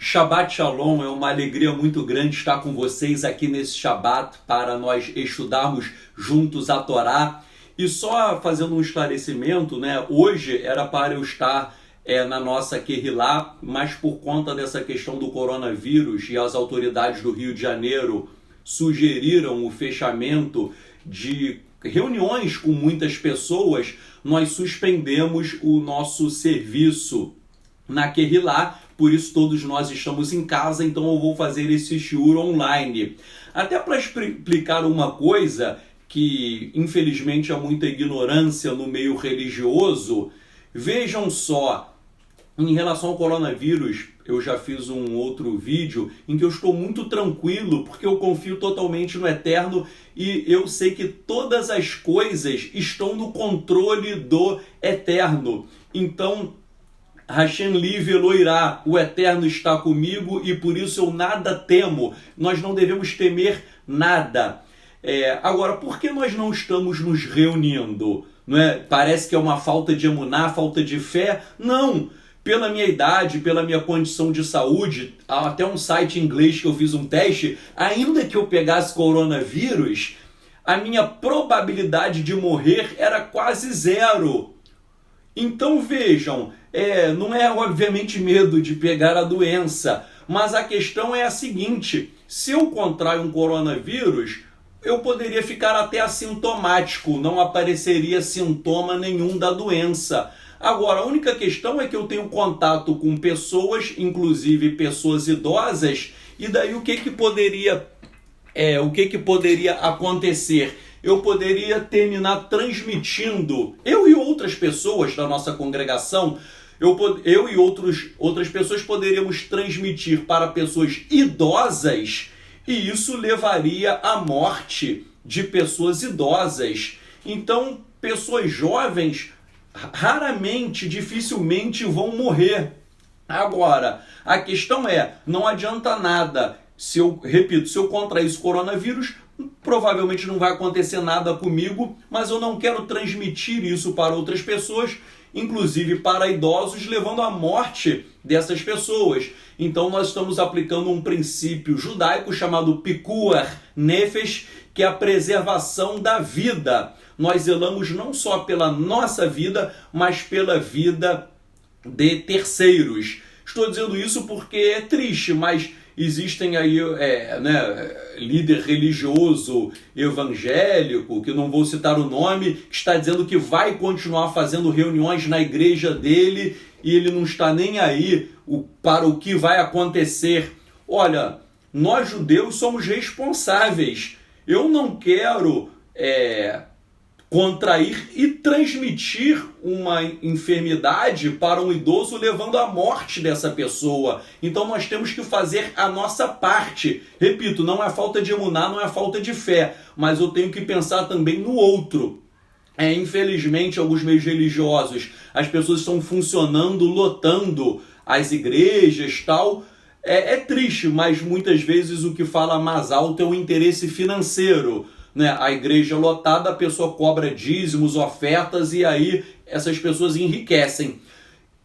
Shabbat Shalom, é uma alegria muito grande estar com vocês aqui nesse Shabbat para nós estudarmos juntos a Torá. E só fazendo um esclarecimento, né? Hoje era para eu estar na nossa Kehilá, mas por conta dessa questão do coronavírus e as autoridades do Rio de Janeiro sugeriram o fechamento de reuniões com muitas pessoas, nós suspendemos o nosso serviço na Kehilá. Por isso todos nós estamos em casa, então eu vou fazer esse shiur online. Até para explicar uma coisa que infelizmente há muita ignorância no meio religioso. Vejam só, em relação ao coronavírus, eu já fiz um outro vídeo em que eu estou muito tranquilo, porque eu confio totalmente no Eterno e eu sei que todas as coisas estão no controle do Eterno. Então, Hashem li velo irá, o Eterno está comigo e por isso eu nada temo. Nós não devemos temer nada. Agora, por que nós não estamos nos reunindo? Não é? Parece que é uma falta de emuná, falta de fé. Não! Pela minha idade, pela minha condição de saúde, até um site em inglês que eu fiz um teste, ainda que eu pegasse coronavírus, a minha probabilidade de morrer era quase zero. Então vejam, não é obviamente medo de pegar a doença, mas a questão é a seguinte: se eu contrair um coronavírus, eu poderia ficar até assintomático, não apareceria sintoma nenhum da doença. Agora, a única questão é que eu tenho contato com pessoas, inclusive pessoas idosas, e daí o que poderia acontecer? Eu poderia terminar transmitindo, eu e outras pessoas da nossa congregação, eu e outras pessoas poderíamos transmitir para pessoas idosas, e isso levaria à morte de pessoas idosas. Então, pessoas jovens raramente, dificilmente vão morrer. Agora, a questão não adianta nada. Se eu contrair esse coronavírus, provavelmente não vai acontecer nada comigo, mas eu não quero transmitir isso para outras pessoas, inclusive para idosos, levando à morte dessas pessoas. Então nós estamos aplicando um princípio judaico chamado Pikuach Nefesh, que é a preservação da vida. Nós zelamos não só pela nossa vida, mas pela vida de terceiros. Estou dizendo isso porque é triste, mas existem aí líder religioso evangélico, que não vou citar o nome, que está dizendo que vai continuar fazendo reuniões na igreja dele e ele não está nem aí para o que vai acontecer. Olha, nós judeus somos responsáveis. Eu não quero contrair e transmitir uma enfermidade para um idoso, levando à morte dessa pessoa. Então nós temos que fazer a nossa parte. Repito, não é falta de emuná, não é falta de fé, mas eu tenho que pensar também no outro. Infelizmente, alguns meios religiosos, as pessoas estão funcionando, lotando as igrejas, tal. É triste, mas muitas vezes o que fala mais alto é o interesse financeiro. A igreja lotada, a pessoa cobra dízimos, ofertas e aí essas pessoas enriquecem.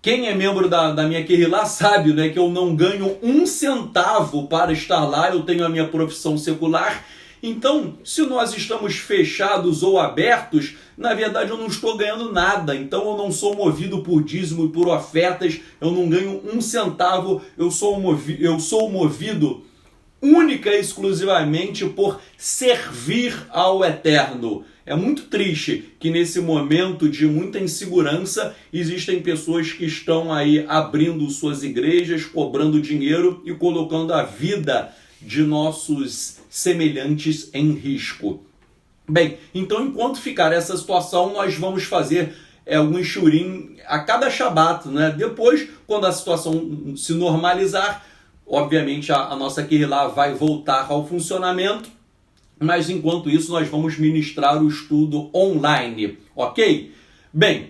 Quem é membro da minha Kehilá sabe, que eu não ganho um centavo para estar lá, eu tenho a minha profissão secular. Então, se nós estamos fechados ou abertos, na verdade eu não estou ganhando nada. Então eu não sou movido por dízimo e por ofertas, eu não ganho um centavo, eu sou movido única e exclusivamente por servir ao Eterno. É muito triste que nesse momento de muita insegurança existem pessoas que estão aí abrindo suas igrejas, cobrando dinheiro e colocando a vida de nossos semelhantes em risco. Bem, então enquanto ficar essa situação, nós vamos fazer algum shurim a cada Shabat, Depois, quando a situação se normalizar, obviamente a nossa Kehilá vai voltar ao funcionamento, mas enquanto isso nós vamos ministrar o estudo online, ok? Bem,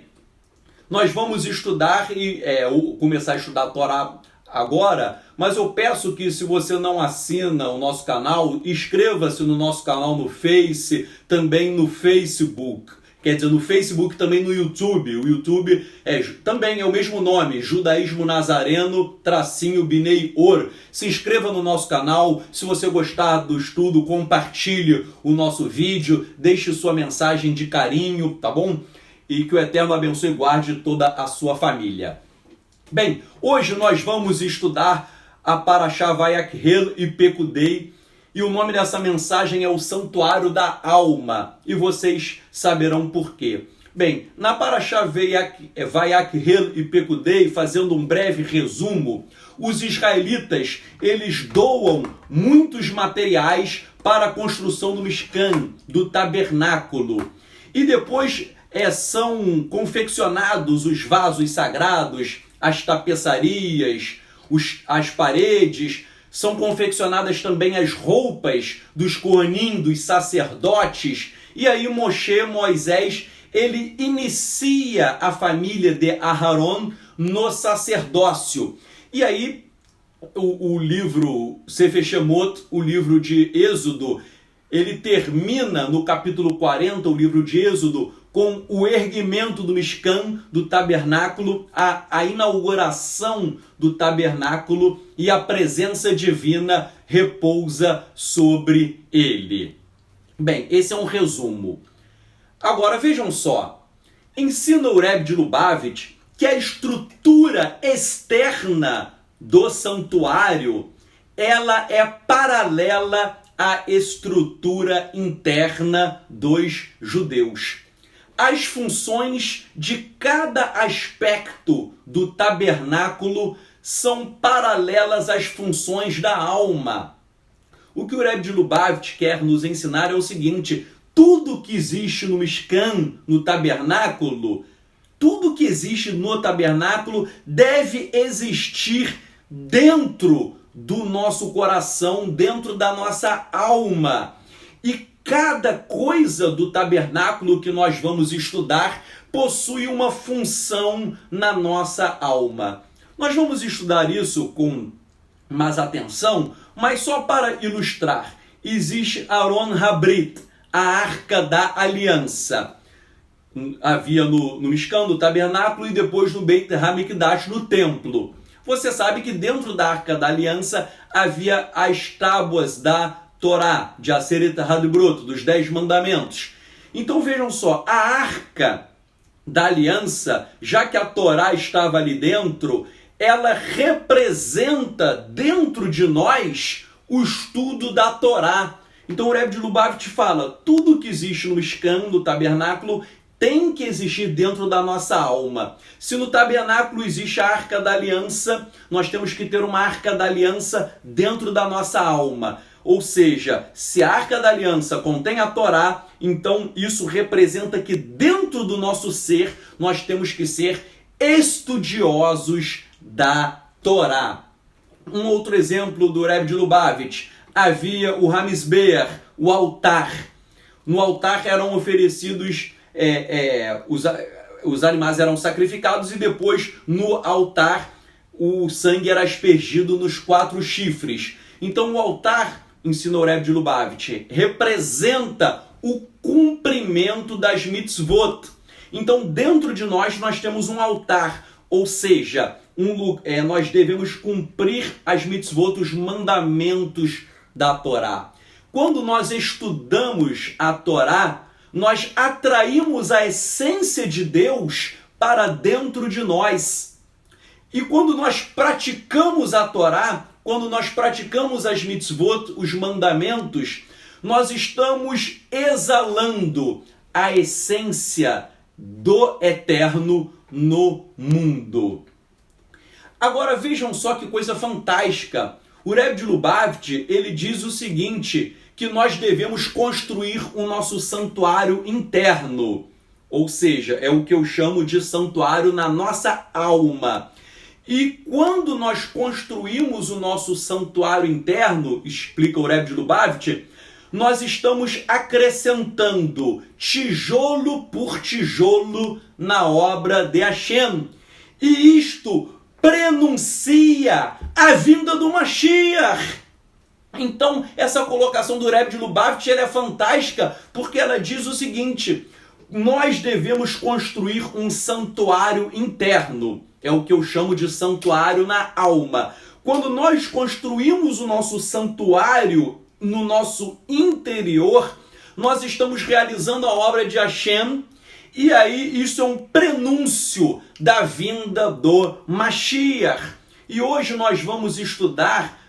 nós vamos estudar e começar a estudar a Torá agora, mas eu peço que, se você não assina o nosso canal, inscreva-se no nosso canal no Face, também no Facebook. Quer dizer, no Facebook, também no YouTube. O YouTube também é o mesmo nome, Judaísmo Nazareno, Bnei Or. Se inscreva no nosso canal. Se você gostar do estudo, compartilhe o nosso vídeo. Deixe sua mensagem de carinho, tá bom? E que o Eterno abençoe e guarde toda a sua família. Bem, hoje nós vamos estudar a Parashá Vayakhel e Pekudei. E o nome dessa mensagem é o Santuário da Alma. E vocês saberão por quê. Bem, na Parashá Vayakhel e Pekudei, fazendo um breve resumo, os israelitas, eles doam muitos materiais para a construção do Mishkan, do tabernáculo. E depois são confeccionados os vasos sagrados, as tapeçarias, as paredes. São confeccionadas também as roupas dos Kohanim, dos sacerdotes. E aí Moisés, ele inicia a família de Aharon no sacerdócio. E aí o livro Sefer Shemot, o livro de Êxodo, ele termina no capítulo 40, o livro de Êxodo, com o erguimento do Mishkan, do tabernáculo, a inauguração do tabernáculo, e a presença divina repousa sobre ele. Bem, esse é um resumo. Agora vejam só, ensina o Rebbe de Lubavitch que a estrutura externa do santuário, ela é paralela à estrutura interna dos judeus. As funções de cada aspecto do tabernáculo são paralelas às funções da alma. O que o Rebbe de Lubavitch quer nos ensinar é o seguinte: tudo que existe no Mishkan, no tabernáculo, tudo que existe no tabernáculo deve existir dentro do nosso coração, dentro da nossa alma. E cada coisa do tabernáculo que nós vamos estudar possui uma função na nossa alma. Nós vamos estudar isso com mais atenção, mas só para ilustrar. Existe Aron Habrit, a Arca da Aliança. Havia no Mishkan, no tabernáculo, e depois no Beit HaMikdash, no templo. Você sabe que dentro da Arca da Aliança havia as tábuas da Torá, de Aseret HaDibrot, dos 10 mandamentos. Então vejam só, a Arca da Aliança, já que a Torá estava ali dentro, ela representa dentro de nós o estudo da Torá. Então o Rebbe de Lubavitch fala, tudo que existe no Mishkan, no tabernáculo, tem que existir dentro da nossa alma. Se no tabernáculo existe a Arca da Aliança, nós temos que ter uma Arca da Aliança dentro da nossa alma. Ou seja, se a Arca da Aliança contém a Torá, então isso representa que dentro do nosso ser nós temos que ser estudiosos da Torá. Um outro exemplo do Rebbe de Lubavitch, havia o Hamizbeach, o altar. No altar eram oferecidos, os animais eram sacrificados e depois no altar o sangue era aspergido nos 4 chifres. Então o altar, ensina o Rebbe de Lubavitch, representa o cumprimento das mitzvot. Então dentro de nós temos um altar, ou seja, nós devemos cumprir as mitzvot, os mandamentos da Torá. Quando nós estudamos a Torá, nós atraímos a essência de Deus para dentro de nós. E quando nós praticamos a Torá, quando nós praticamos as mitzvot, os mandamentos, nós estamos exalando a essência do eterno no mundo. Agora vejam só que coisa fantástica. O Rebbe de Lubavitch, ele diz o seguinte, que nós devemos construir o nosso santuário interno. Ou seja, é o que eu chamo de santuário na nossa alma. E quando nós construímos o nosso santuário interno, explica o Rebbe de Lubavitch, nós estamos acrescentando tijolo por tijolo na obra de Hashem. E isto prenuncia a vinda do Mashiach. Então, essa colocação do Rebbe de Lubavitch é fantástica, porque ela diz o seguinte: nós devemos construir um santuário interno. É o que eu chamo de santuário na alma. Quando nós construímos o nosso santuário no nosso interior, nós estamos realizando a obra de Hashem, e aí isso é um prenúncio da vinda do Mashiach. E hoje nós vamos estudar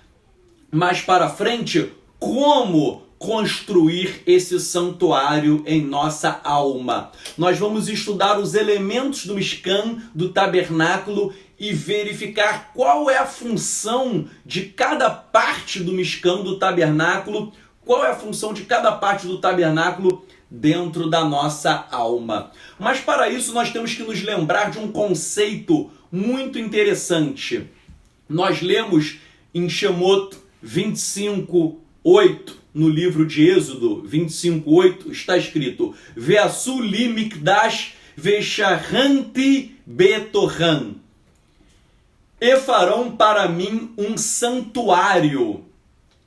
mais para frente como construir esse santuário em nossa alma. Nós vamos estudar os elementos do Mishkan, do tabernáculo, e verificar qual é a função de cada parte do Mishkan, do tabernáculo, qual é a função de cada parte do tabernáculo dentro da nossa alma. Mas para isso nós temos que nos lembrar de um conceito muito interessante. Nós lemos em Shemot 25:8, no livro de Êxodo 25:8, está escrito: Ve'asu li mikdash ve'sharanti betoran. E farão para mim um santuário,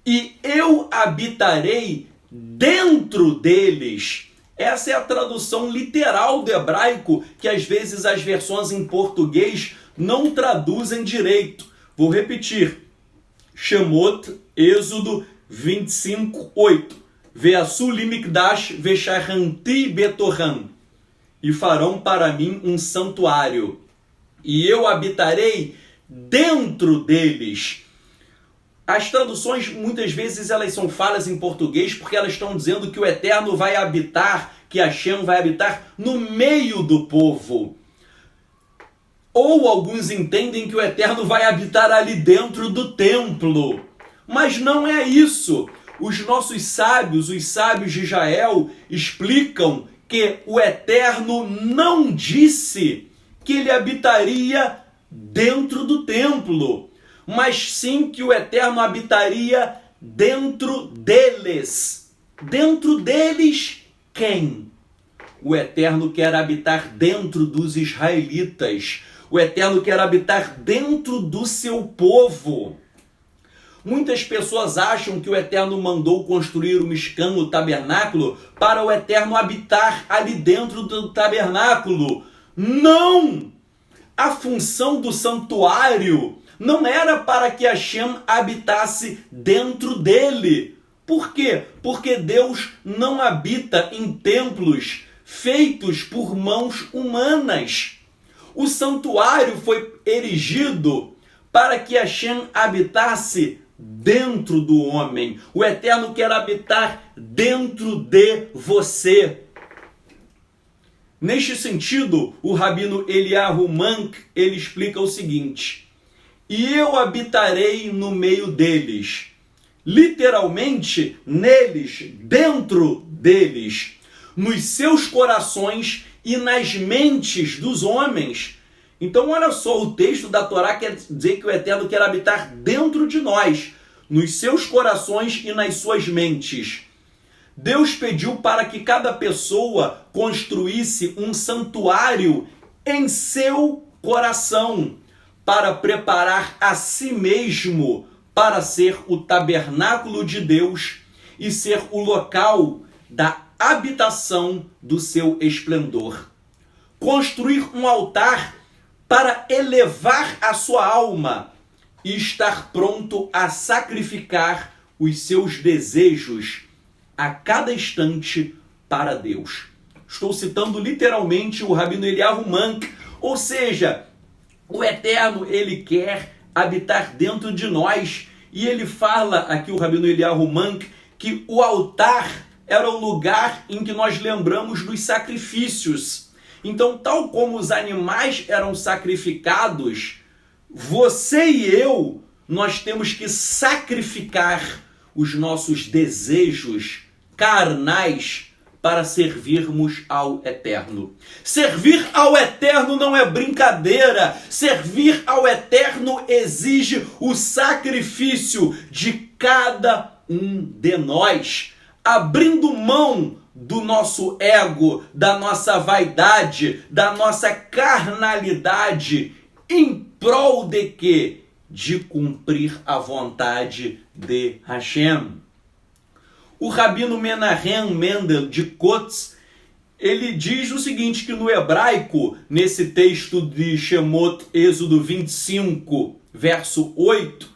e eu habitarei dentro deles. Essa é a tradução literal do hebraico, que às vezes as versões em português não traduzem direito. Vou repetir. Shemot, Êxodo 25:8. Ve'asu li mikdash ve'sharanti betoran. E farão para mim um santuário, e eu habitarei dentro deles. As traduções muitas vezes elas são falhas em português, porque elas estão dizendo que o Eterno vai habitar, que Hashem vai habitar no meio do povo. Ou alguns entendem que o Eterno vai habitar ali dentro do templo. Mas não é isso. Os nossos sábios, os sábios de Israel, explicam que o Eterno não disse que ele habitaria dentro do templo, mas sim que o Eterno habitaria dentro deles. Dentro deles, quem? O Eterno quer habitar dentro dos israelitas. O Eterno quer habitar dentro do seu povo. Muitas pessoas acham que o Eterno mandou construir o Mishkan, o tabernáculo, para o Eterno habitar ali dentro do tabernáculo. Não! A função do santuário não era para que Hashem habitasse dentro dele. Por quê? Porque Deus não habita em templos feitos por mãos humanas. O santuário foi erigido para que Hashem habitasse dentro do homem. O Eterno quer habitar dentro de você. Neste sentido, o rabino Eliyahu Mank, ele explica o seguinte: e eu habitarei no meio deles. Literalmente, neles, dentro deles, nos seus corações e nas mentes dos homens. Então, olha só, o texto da Torá quer dizer que o Eterno quer habitar dentro de nós, nos seus corações e nas suas mentes. Deus pediu para que cada pessoa construísse um santuário em seu coração, para preparar a si mesmo para ser o tabernáculo de Deus e ser o local da habitação do seu esplendor. Construir um altar para elevar a sua alma e estar pronto a sacrificar os seus desejos a cada instante para Deus. Estou citando literalmente o rabino Eliyahu Mank, ou seja, o Eterno, ele quer habitar dentro de nós, e ele fala aqui, o rabino Eliyahu Mank, que o altar era o lugar em que nós lembramos dos sacrifícios. Então, tal como os animais eram sacrificados, você e eu, nós temos que sacrificar os nossos desejos carnais para servirmos ao Eterno. Servir ao Eterno não é brincadeira. Servir ao Eterno exige o sacrifício de cada um de nós, abrindo mão do nosso ego, da nossa vaidade, da nossa carnalidade, em prol de quê? De cumprir a vontade de Hashem. O rabino Menahem Mendel de Kotz, ele diz o seguinte, que no hebraico, nesse texto de Shemot, Êxodo 25, verso 8,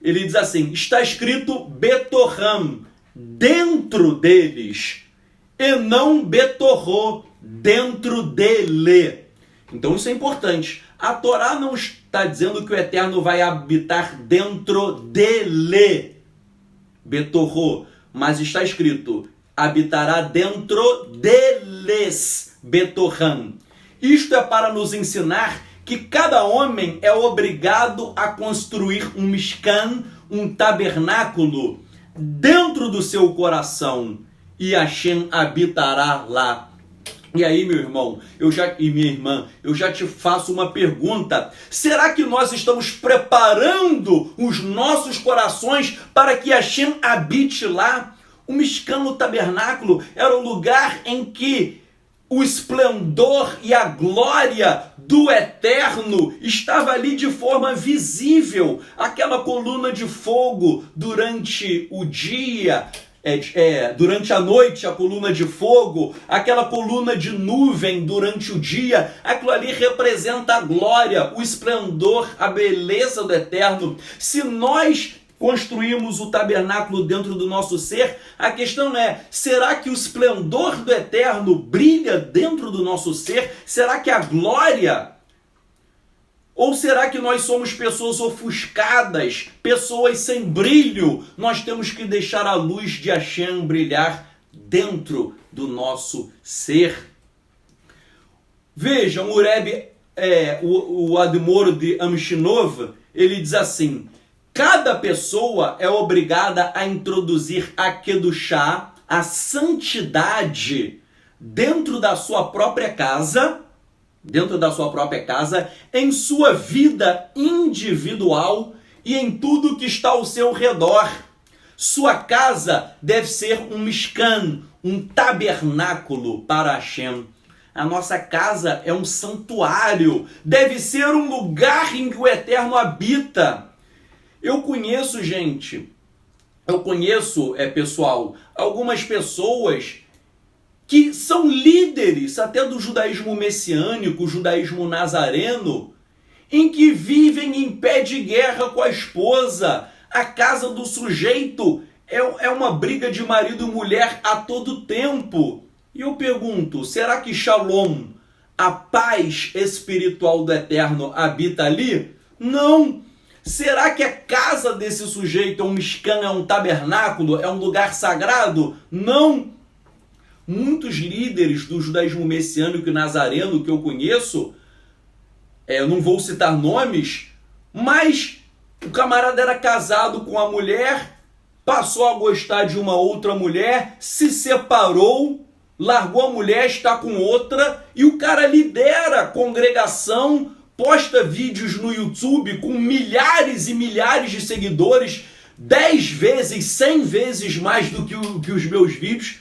ele diz assim, está escrito Betorram, dentro deles, e não Betorró, dentro dele. Então isso é importante. A Torá não está dizendo que o Eterno vai habitar dentro dele, Betorró, mas está escrito, habitará dentro deles, Betorram. Isto é para nos ensinar que cada homem é obrigado a construir um mishkan, um tabernáculo, dentro do seu coração, e Hashem habitará lá. E aí, meu irmão, e minha irmã, eu já te faço uma pergunta. Será que nós estamos preparando os nossos corações para que Hashem habite lá? O Mishkan, o tabernáculo, era o lugar em que o esplendor e a glória do Eterno estava ali de forma visível. Aquela coluna de fogo durante o dia, durante a noite, a coluna de fogo, aquela coluna de nuvem durante o dia, aquilo ali representa a glória, o esplendor, a beleza do Eterno. Se nós construímos o tabernáculo dentro do nosso ser, a questão é, será que o esplendor do Eterno brilha dentro do nosso ser? Será que a glória? Ou será que nós somos pessoas ofuscadas, pessoas sem brilho? Nós temos que deixar a luz de Hashem brilhar dentro do ser. Vejam, o Rebbe, o Admoro de Amshinov, ele diz assim, cada pessoa é obrigada a introduzir a Kedushá, a santidade, dentro da sua própria casa, em sua vida individual e em tudo que está ao seu redor. Sua casa deve ser um mishkan, um tabernáculo para Hashem. A nossa casa é um santuário, deve ser um lugar em que o Eterno habita. Eu conheço, pessoal, algumas pessoas que são líderes até do judaísmo messiânico, judaísmo nazareno, em que vivem em pé de guerra com a esposa. A casa do sujeito é uma briga de marido e mulher a todo tempo. E eu pergunto, será que Shalom, a paz espiritual do Eterno, habita ali? Não! Será que a casa desse sujeito é um mishkan, é um tabernáculo, é um lugar sagrado? Não! Muitos líderes do judaísmo messiânico e nazareno que eu conheço, eu não vou citar nomes, mas o camarada era casado com a mulher, passou a gostar de uma outra mulher, se separou, largou a mulher, está com outra, e o cara lidera a congregação, posta vídeos no YouTube com milhares e milhares de seguidores, 10 vezes, 100 vezes mais do que os meus vídeos.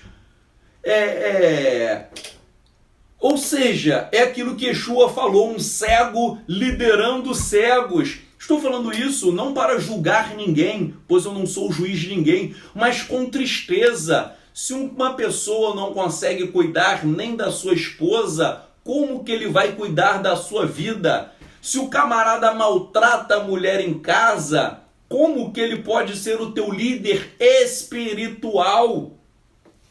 Ou seja, é aquilo que Yeshua falou, um cego liderando cegos. Estou falando isso não para julgar ninguém, pois eu não sou o juiz de ninguém, mas com tristeza. Se uma pessoa não consegue cuidar nem da sua esposa, como que ele vai cuidar da sua vida? Se o camarada maltrata a mulher em casa, como que ele pode ser o teu líder espiritual?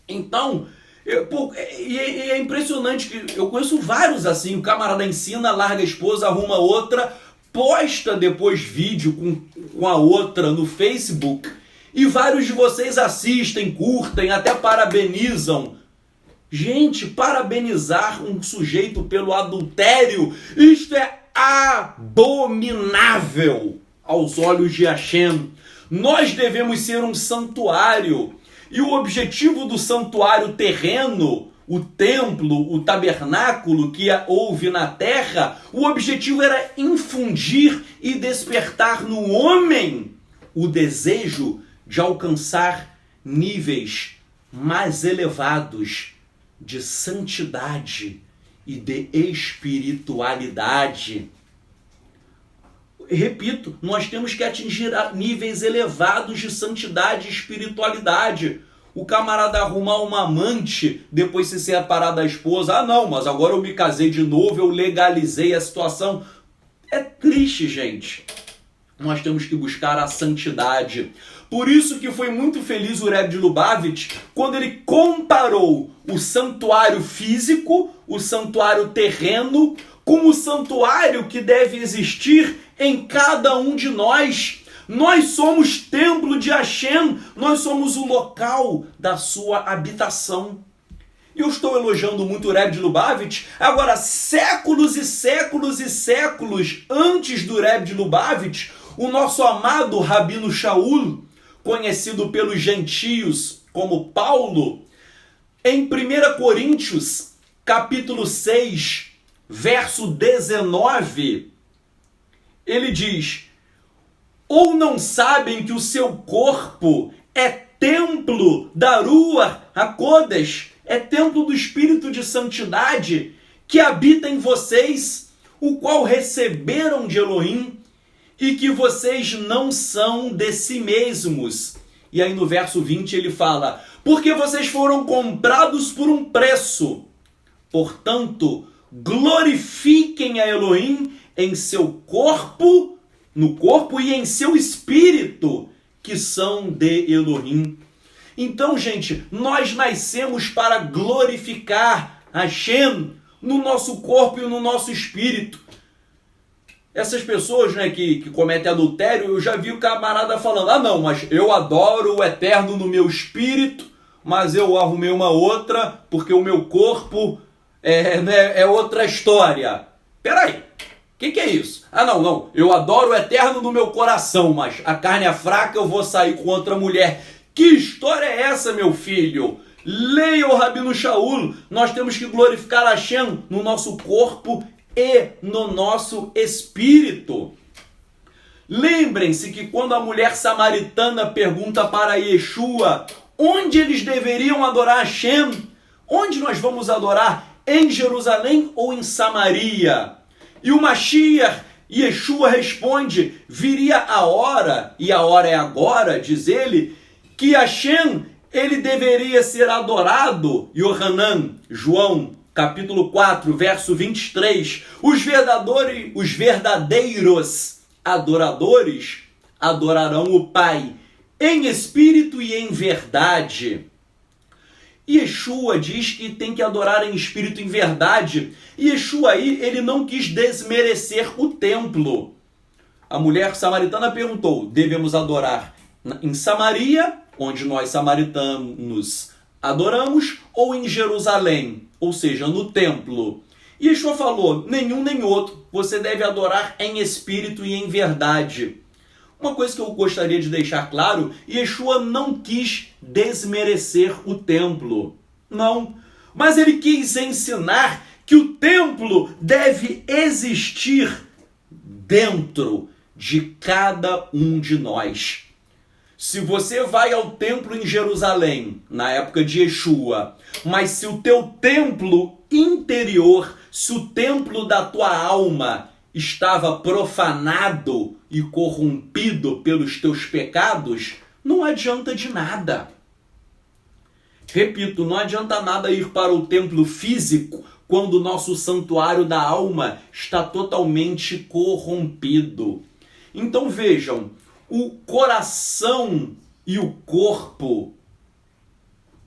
Então, é impressionante que eu conheço vários assim, o camarada ensina, larga a esposa, arruma outra, posta depois vídeo com a outra no Facebook, e vários de vocês assistem, curtem, até parabenizam. Gente, parabenizar um sujeito pelo adultério, isto é abominável aos olhos de Hashem. Nós devemos ser um santuário. E o objetivo do santuário terreno, o templo, o tabernáculo que houve na terra, o objetivo era infundir e despertar no homem o desejo de alcançar níveis mais elevados de santidade e de espiritualidade. Repito, nós temos que atingir níveis elevados de santidade e espiritualidade. O camarada arrumar uma amante, depois se separar da esposa. Ah, não, mas agora eu me casei de novo, eu legalizei a situação. É triste, gente. Nós temos que buscar a santidade. Por isso que foi muito feliz o Rebbe de Lubavitch quando ele comparou o santuário físico, o santuário terreno, com o santuário que deve existir em cada um de nós. Nós somos templo de Hashem, nós somos o local da sua habitação. E eu estou elogiando muito o Rebbe de Lubavitch. Agora, séculos e séculos e séculos antes do Rebbe de Lubavitch, o nosso amado Rabino Shaul, conhecido pelos gentios como Paulo, em 1 Coríntios, capítulo 6, verso 19, ele diz: ou não sabem que o seu corpo é templo da Ruach HaKodesh, é templo do Espírito de Santidade que habita em vocês, o qual receberam de Elohim, e que vocês não são de si mesmos. E aí no verso 20 ele fala: porque vocês foram comprados por um preço. Portanto, glorifiquem a Elohim em seu corpo, no corpo e em seu espírito, que são de Elohim. Então, gente, nós nascemos para glorificar Hashem no nosso corpo e no nosso espírito. Essas pessoas, né, que cometem adultério, eu já vi o camarada falando: ah não, mas eu adoro o Eterno no meu espírito, mas eu arrumei uma outra porque o meu corpo é outra história. Peraí, o que é isso? Ah não, eu adoro o Eterno no meu coração, mas a carne é fraca, eu vou sair com outra mulher. Que história é essa, meu filho? Leia o Rabino Shaul. Nós temos que glorificar Hashem no nosso corpo e no nosso espírito. Lembrem-se que quando a mulher samaritana pergunta para Yeshua onde eles deveriam adorar Hashem, onde nós vamos adorar? Em Jerusalém ou em Samaria? E o Mashiach, Yeshua responde: viria a hora, e a hora é agora, diz ele, que Hashem, ele deveria ser adorado. Yohanan, João, capítulo 4, verso 23. Os verdadeiros adoradores adorarão o Pai em espírito e em verdade. Yeshua diz que tem que adorar em espírito e em verdade. Yeshua aí, ele não quis desmerecer o templo. A mulher samaritana perguntou: devemos adorar em Samaria, onde nós samaritanos adoramos, ou em Jerusalém, ou seja, no templo? E Yeshua falou: nenhum nem outro, você deve adorar em espírito e em verdade. Uma coisa que eu gostaria de deixar claro: Yeshua não quis desmerecer o templo, não, mas ele quis ensinar que o templo deve existir dentro de cada um de nós. Se você vai ao templo em Jerusalém, na época de Yeshua, mas se o teu templo interior, se o templo da tua alma estava profanado e corrompido pelos teus pecados, não adianta de nada. Repito, não adianta nada ir para o templo físico quando o nosso santuário da alma está totalmente corrompido. Então vejam, o coração e o corpo,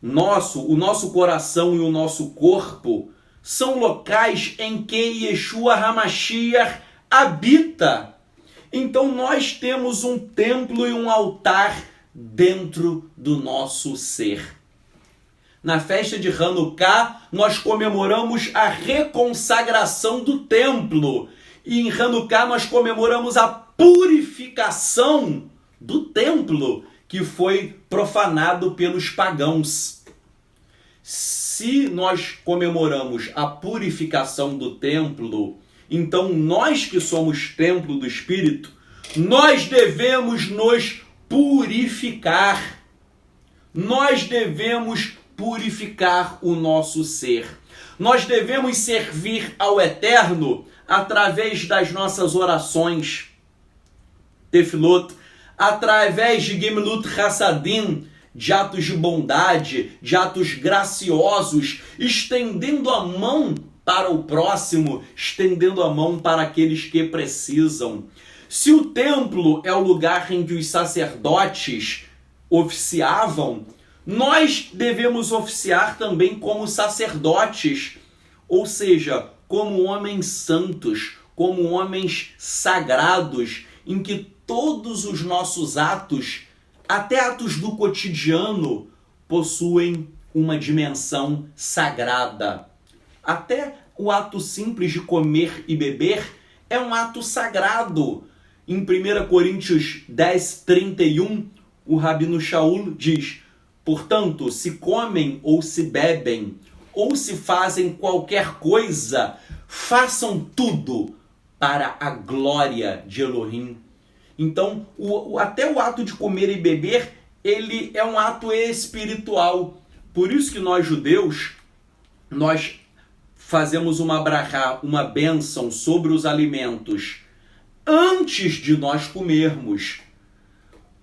o nosso coração e o nosso corpo são locais em que Yeshua HaMashiach habita. Então nós temos um templo e um altar dentro do nosso ser. Na festa de Hanukkah, nós comemoramos a reconsagração do templo. E em Hanukkah nós comemoramos a purificação do templo que foi profanado pelos pagãos. Se nós comemoramos a purificação do templo, então nós que somos templo do Espírito, nós devemos nos purificar. Nós devemos purificar o nosso ser. Nós devemos servir ao Eterno através das nossas orações, tefilot, através de Gemilut Hassadim, de atos de bondade, de atos graciosos, estendendo a mão para o próximo, estendendo a mão para aqueles que precisam. Se o templo é o lugar em que os sacerdotes oficiavam, nós devemos oficiar também como sacerdotes, ou seja, como homens santos, como homens sagrados, em que todos os nossos atos, até atos do cotidiano, possuem uma dimensão sagrada. Até o ato simples de comer e beber é um ato sagrado. Em 1 Coríntios 10:31, o Rabino Shaul diz: portanto, se comem ou se bebem, ou se fazem qualquer coisa, façam tudo para a glória de Elohim. Então, até o ato de comer e beber, ele é um ato espiritual. Por isso que nós judeus, nós fazemos uma brachá, uma bênção sobre os alimentos antes de nós comermos.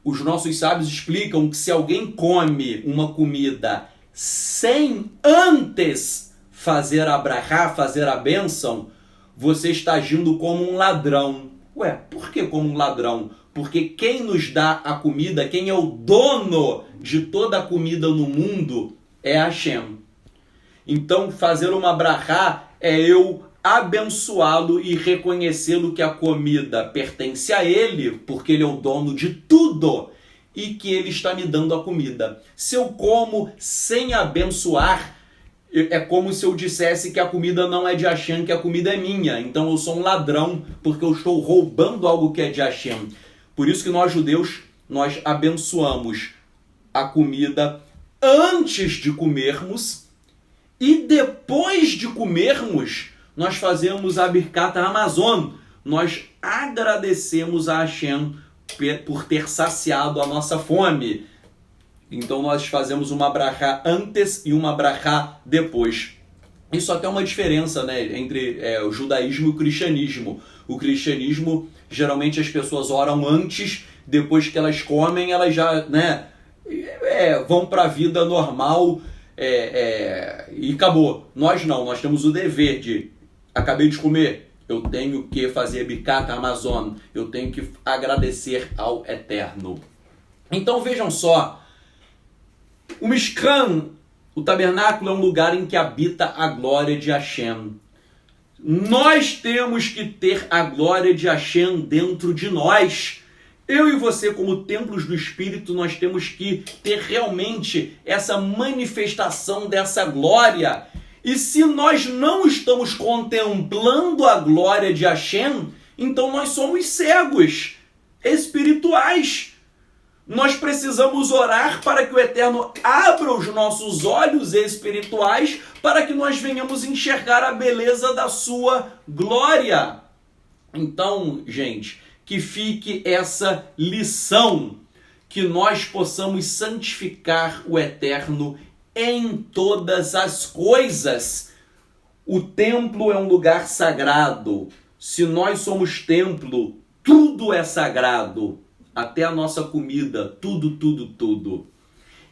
Os nossos sábios explicam que se alguém come uma comida sem antes fazer a brachá, fazer a bênção, você está agindo como um ladrão. Ué, por que como um ladrão? Porque quem nos dá a comida, quem é o dono de toda a comida no mundo, é Hashem. Então, fazer uma brachá é eu abençoá-lo e reconhecê-lo que a comida pertence a ele, porque ele é o dono de tudo, e que ele está me dando a comida. Se eu como sem abençoar, é como se eu dissesse que a comida não é de Hashem, que a comida é minha. Então eu sou um ladrão, porque eu estou roubando algo que é de Hashem. Por isso que nós judeus, nós abençoamos a comida antes de comermos, e depois de comermos, nós fazemos a Birkat Hamazon. Nós agradecemos a Hashem por ter saciado a nossa fome. Então nós fazemos uma brachá antes e uma brachá depois. Isso até é uma diferença, né, entre o judaísmo e o cristianismo. O cristianismo, geralmente as pessoas oram antes, depois que elas comem, elas já, né, vão para a vida normal e acabou. Nós não, nós temos o dever de, acabei de comer, eu tenho que fazer Birkat Hamazon, eu tenho que agradecer ao Eterno. Então vejam só, o Mishkan, o tabernáculo, é um lugar em que habita a glória de Hashem. Nós temos que ter a glória de Hashem dentro de nós. Eu e você, como templos do Espírito, nós temos que ter realmente essa manifestação dessa glória. E se nós não estamos contemplando a glória de Hashem, então nós somos cegos espirituais. Nós precisamos orar para que o Eterno abra os nossos olhos espirituais para que nós venhamos enxergar a beleza da sua glória. Então, gente, que fique essa lição, que nós possamos santificar o Eterno em todas as coisas. O templo é um lugar sagrado. Se nós somos templo, tudo é sagrado. Até a nossa comida, tudo, tudo, tudo.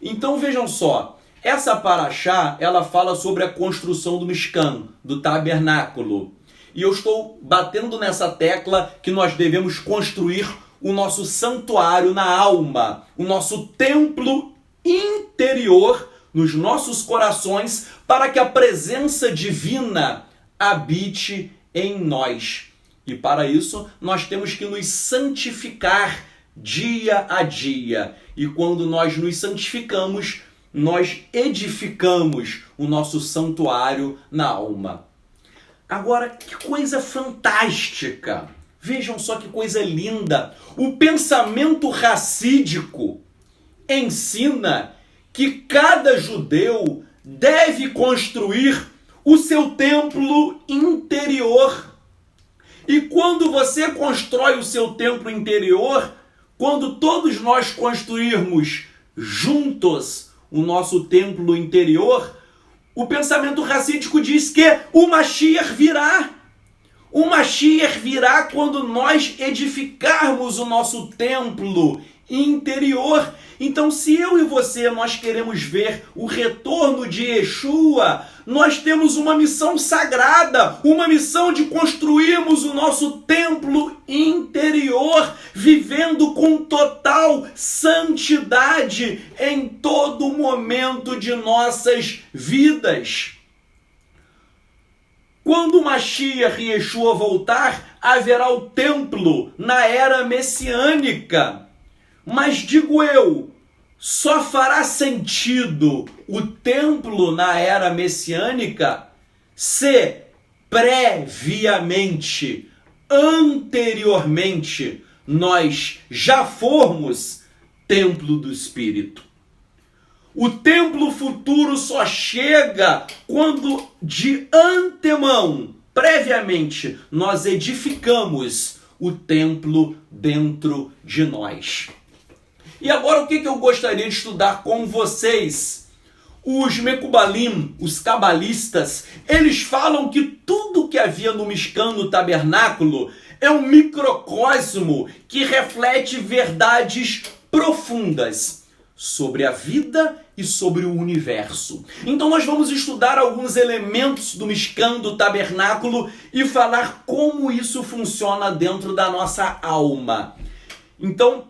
Então vejam só, essa paraxá, ela fala sobre a construção do Mishkan, do tabernáculo. E eu estou batendo nessa tecla que nós devemos construir o nosso santuário na alma, o nosso templo interior nos nossos corações, para que a presença divina habite em nós. E para isso, nós temos que nos santificar dia a dia. E quando nós nos santificamos, nós edificamos o nosso santuário na alma. Agora, que coisa fantástica! Vejam só que coisa linda! O pensamento racídico ensina que cada judeu deve construir o seu templo interior. E quando você constrói o seu templo interior, quando todos nós construirmos juntos o nosso templo interior, o pensamento racídico diz que o Mashiach virá. O Mashiach virá quando nós edificarmos o nosso templo interior. Então, se eu e você, nós queremos ver o retorno de Yeshua, nós temos uma missão sagrada, uma missão de construirmos o nosso templo interior, vivendo com total santidade em todo momento de nossas vidas. Quando o Mashiach e Yeshua voltar, haverá o templo na era messiânica. Mas digo eu, só fará sentido o templo na era messiânica se previamente, anteriormente, nós já formos templo do Espírito. O templo futuro só chega quando de antemão, previamente, nós edificamos o templo dentro de nós. E agora o que eu gostaria de estudar com vocês? Os Mecubalim, os cabalistas, eles falam que tudo que havia no Mishkan, no tabernáculo, é um microcosmo que reflete verdades profundas sobre a vida e sobre o universo. Então nós vamos estudar alguns elementos do Mishkan, do tabernáculo, e falar como isso funciona dentro da nossa alma. Então,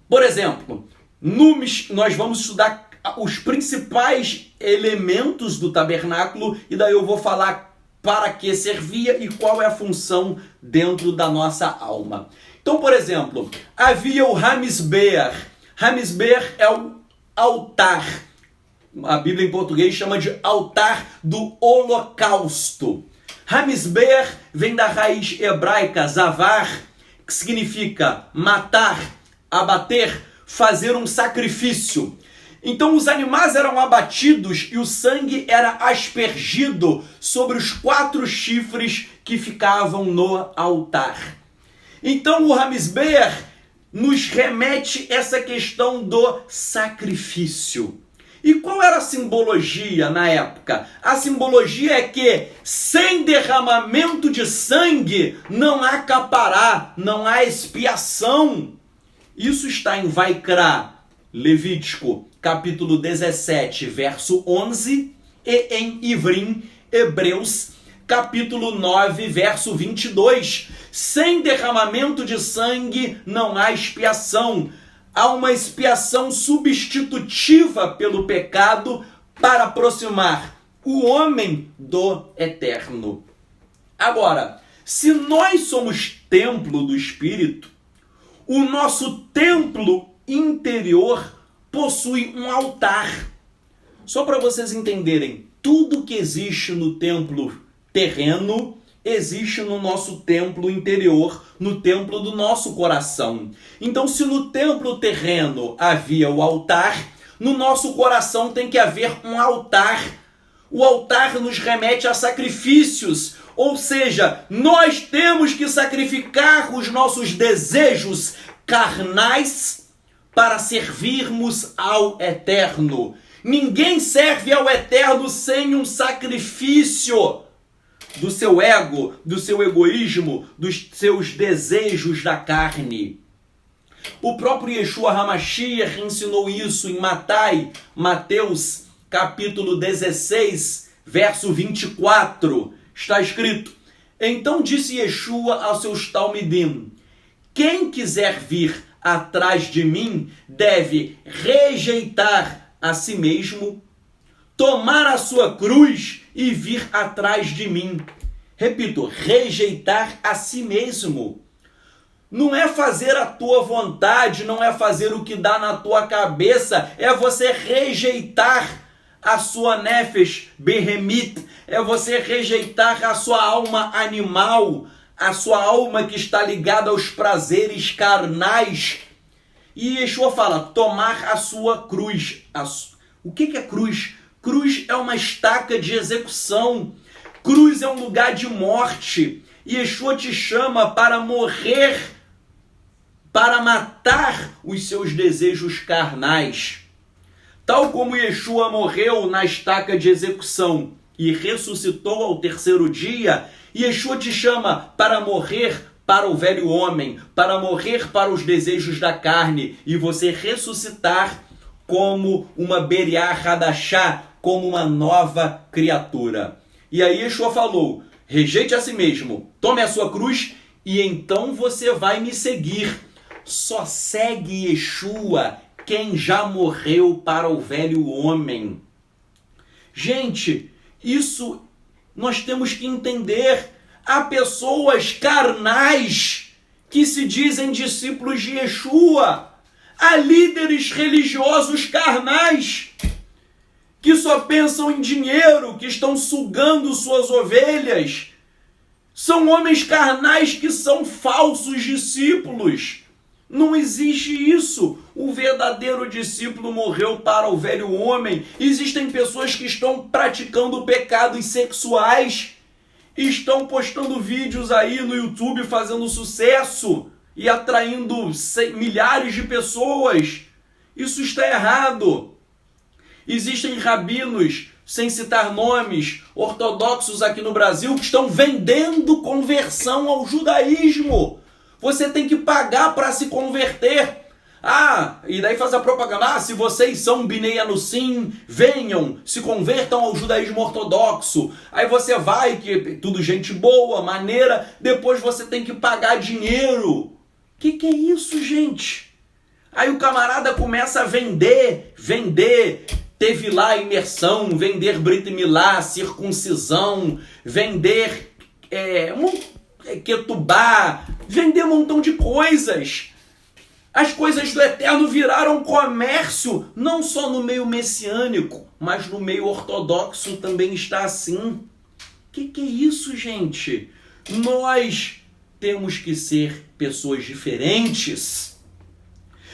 por exemplo, nós vamos estudar os principais elementos do tabernáculo e daí eu vou falar para que servia e qual é a função dentro da nossa alma. Então, por exemplo, havia o Hamizbeach. Hamizbeach é o altar. A Bíblia em português chama de altar do holocausto. Hamizbeach vem da raiz hebraica zavar, que significa matar, abater, fazer um sacrifício. Então os animais eram abatidos e o sangue era aspergido sobre os 4 chifres que ficavam no altar. Então o Hamizbeach nos remete essa questão do sacrifício. E qual era a simbologia na época? A simbologia é que sem derramamento de sangue não há capará, não há expiação. Isso está em Vaikra, Levítico, capítulo 17, verso 11, e em Ivrim, Hebreus, capítulo 9, verso 22. Sem derramamento de sangue não há expiação. Há uma expiação substitutiva pelo pecado para aproximar o homem do eterno. Agora, se nós somos templo do Espírito, o nosso templo interior possui um altar. Só para vocês entenderem, tudo que existe no templo terreno existe no nosso templo interior, no templo do nosso coração. Então, se no templo terreno havia o altar, no nosso coração tem que haver um altar. O altar nos remete a sacrifícios, ou seja, nós temos que sacrificar os nossos desejos carnais para servirmos ao Eterno. Ninguém serve ao Eterno sem um sacrifício do seu ego, do seu egoísmo, dos seus desejos da carne. O próprio Yeshua HaMashiach ensinou isso em Mateus capítulo 16, verso 24. Está escrito: então disse Yeshua aos seus talmidim: quem quiser vir atrás de mim deve rejeitar a si mesmo, tomar a sua cruz e vir atrás de mim. Repito, rejeitar a si mesmo. Não é fazer a tua vontade, não é fazer o que dá na tua cabeça, é você rejeitar a sua nefesh behemit, é você rejeitar a sua alma animal, a sua alma que está ligada aos prazeres carnais. E Yeshua fala, tomar a sua cruz. O que é cruz? Cruz é uma estaca de execução. Cruz é um lugar de morte. E Yeshua te chama para morrer, para matar os seus desejos carnais. Tal como Yeshua morreu na estaca de execução e ressuscitou ao terceiro dia, Yeshua te chama para morrer para o velho homem, para morrer para os desejos da carne e você ressuscitar como uma Beriá Hadashá, como uma nova criatura. E aí Yeshua falou, rejeite a si mesmo, tome a sua cruz e então você vai me seguir. Só segue Yeshua quem já morreu para o velho homem. Gente, isso nós temos que entender. Há pessoas carnais que se dizem discípulos de Yeshua. Há líderes religiosos carnais que só pensam em dinheiro, que estão sugando suas ovelhas. São homens carnais que são falsos discípulos. Não existe isso. O verdadeiro discípulo morreu para o velho homem. Existem pessoas que estão praticando pecados sexuais, estão postando vídeos aí no YouTube fazendo sucesso e atraindo milhares de pessoas. Isso está errado. Existem rabinos, sem citar nomes, ortodoxos aqui no Brasil que estão vendendo conversão ao judaísmo. Você tem que pagar para se converter. E daí faz a propaganda. Se vocês são Binei Anussim, venham, se convertam ao judaísmo ortodoxo. Aí você vai, que tudo gente boa, maneira, depois você tem que pagar dinheiro. Que é isso, gente? Aí o camarada começa a vender, teve lá imersão, vender Brit Milá, circuncisão, vender ketubá, vender um montão de coisas. As coisas do eterno viraram comércio, não só no meio messiânico, mas no meio ortodoxo também está assim. Que é isso, gente? Nós temos que ser pessoas diferentes.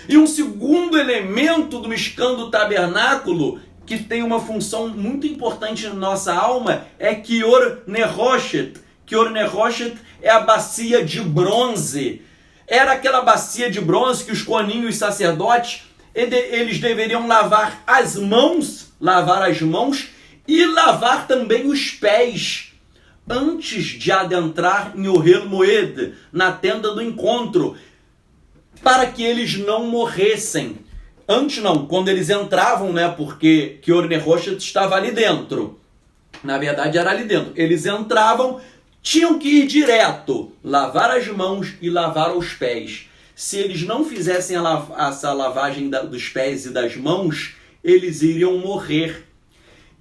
E um segundo elemento do Mishkan do tabernáculo, que tem uma função muito importante na nossa alma, é Kior Neroshet. Kior Neroshet é a bacia de bronze. Era aquela bacia de bronze que os coanim, os sacerdotes, eles deveriam lavar as mãos e lavar também os pés antes de adentrar em Ohel Moed, na tenda do encontro, para que eles não morressem. Antes não, quando eles entravam, porque Kior Neroshet estava ali dentro. Na verdade era ali dentro. Eles entravam, tinham que ir direto, lavar as mãos e lavar os pés. Se eles não fizessem essa lavagem dos pés e das mãos, eles iriam morrer.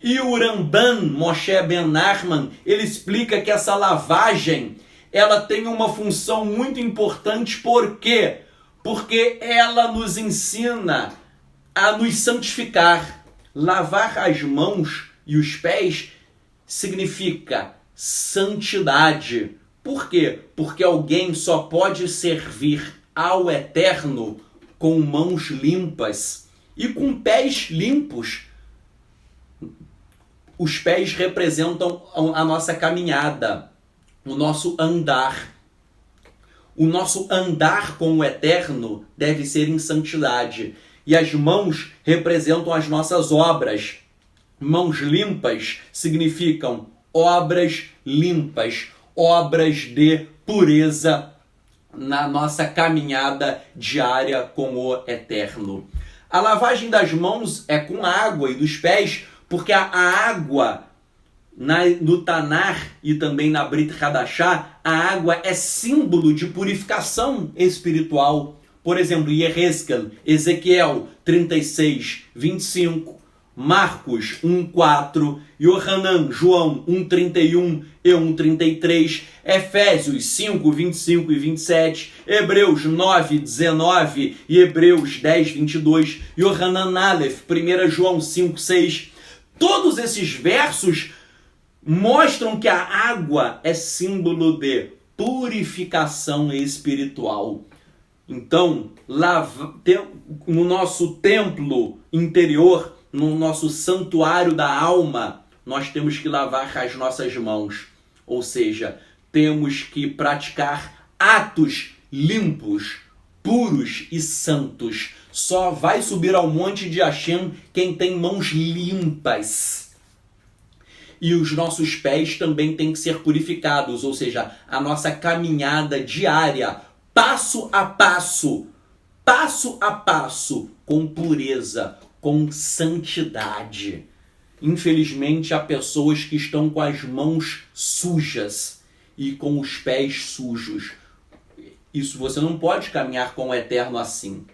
E o Ramban, Moshe Ben Nachman, ele explica que essa lavagem, ela tem uma função muito importante. Por quê? Porque ela nos ensina a nos santificar. Lavar as mãos e os pés significa santidade. Por quê? Porque alguém só pode servir ao Eterno com mãos limpas e com pés limpos. Os pés representam a nossa caminhada, o nosso andar. O nosso andar com o Eterno deve ser em santidade. E as mãos representam as nossas obras. Mãos limpas significam obras limpas, obras de pureza na nossa caminhada diária com o Eterno. A lavagem das mãos é com água e dos pés, porque a água no Tanar e também na Brit Hadashá, a água é símbolo de purificação espiritual. Por exemplo, Ezequiel 36, 25, Marcos 1:4, Yohanan, João 1:31 e 1:33, Efésios 5:25 e 27, Hebreus 9:19 e Hebreus 10:22, Yohanan Aleph, 1 João 5:6. Todos esses versos mostram que a água é símbolo de purificação espiritual. Então, no nosso templo interior, no nosso santuário da alma, nós temos que lavar as nossas mãos. Ou seja, temos que praticar atos limpos, puros e santos. Só vai subir ao monte de Hashem quem tem mãos limpas. E os nossos pés também têm que ser purificados, ou seja, a nossa caminhada diária, passo a passo, com pureza, com santidade. Infelizmente, há pessoas que estão com as mãos sujas e com os pés sujos. Isso você não pode caminhar com o Eterno assim.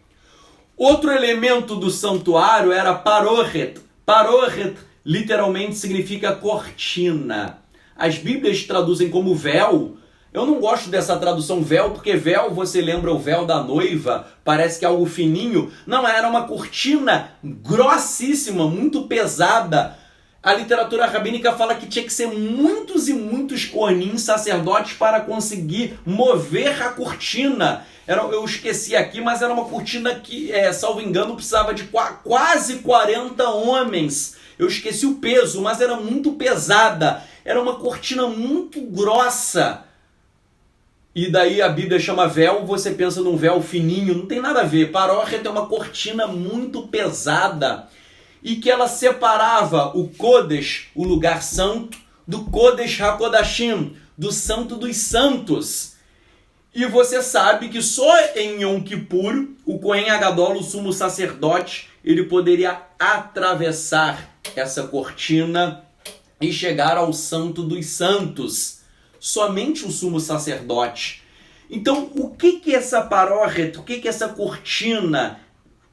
Outro elemento do santuário era parohet. Parohet literalmente significa cortina. As Bíblias traduzem como véu. Eu não gosto dessa tradução véu, porque véu, você lembra o véu da noiva, parece que é algo fininho. Não, era uma cortina grossíssima, muito pesada. A literatura rabínica fala que tinha que ser muitos e muitos coanim, sacerdotes, para conseguir mover a cortina. Eu esqueci aqui, mas era uma cortina que, salvo engano, precisava de quase 40 homens. Eu esqueci o peso, mas era muito pesada. Era uma cortina muito grossa. E daí a Bíblia chama véu, você pensa num véu fininho, não tem nada a ver. Paróquia tem uma cortina muito pesada e que ela separava o Kodesh, o lugar santo, do Kodesh HaKodashim, do Santo dos Santos. E você sabe que só em Yom Kippur, o Kohen Hagadol, o sumo sacerdote, ele poderia atravessar essa cortina e chegar ao Santo dos Santos. Somente o sumo sacerdote. Então, o que essa paróquia, o que essa cortina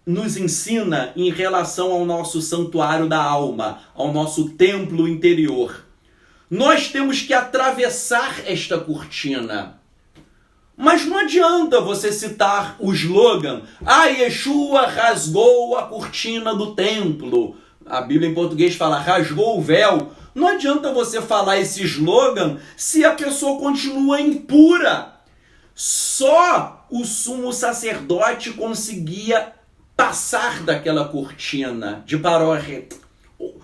nos ensina em relação ao nosso santuário da alma, ao nosso templo interior? Nós temos que atravessar esta cortina. Mas não adianta você citar o slogan: Yeshua rasgou a cortina do templo. A Bíblia em português fala rasgou o véu. Não adianta você falar esse slogan se a pessoa continua impura. Só o sumo sacerdote conseguia passar daquela cortina de paróquia.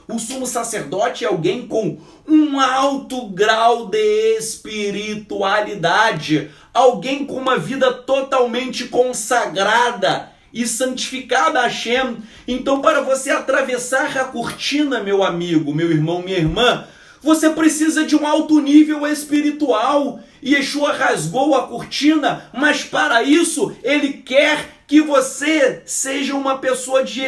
O sumo sacerdote é alguém com um alto grau de espiritualidade, alguém com uma vida totalmente consagrada e santificada a Hashem. Então, para você atravessar a cortina, meu amigo, meu irmão, minha irmã, você precisa de um alto nível espiritual. Yeshua rasgou a cortina, mas para isso ele quer que você seja uma pessoa de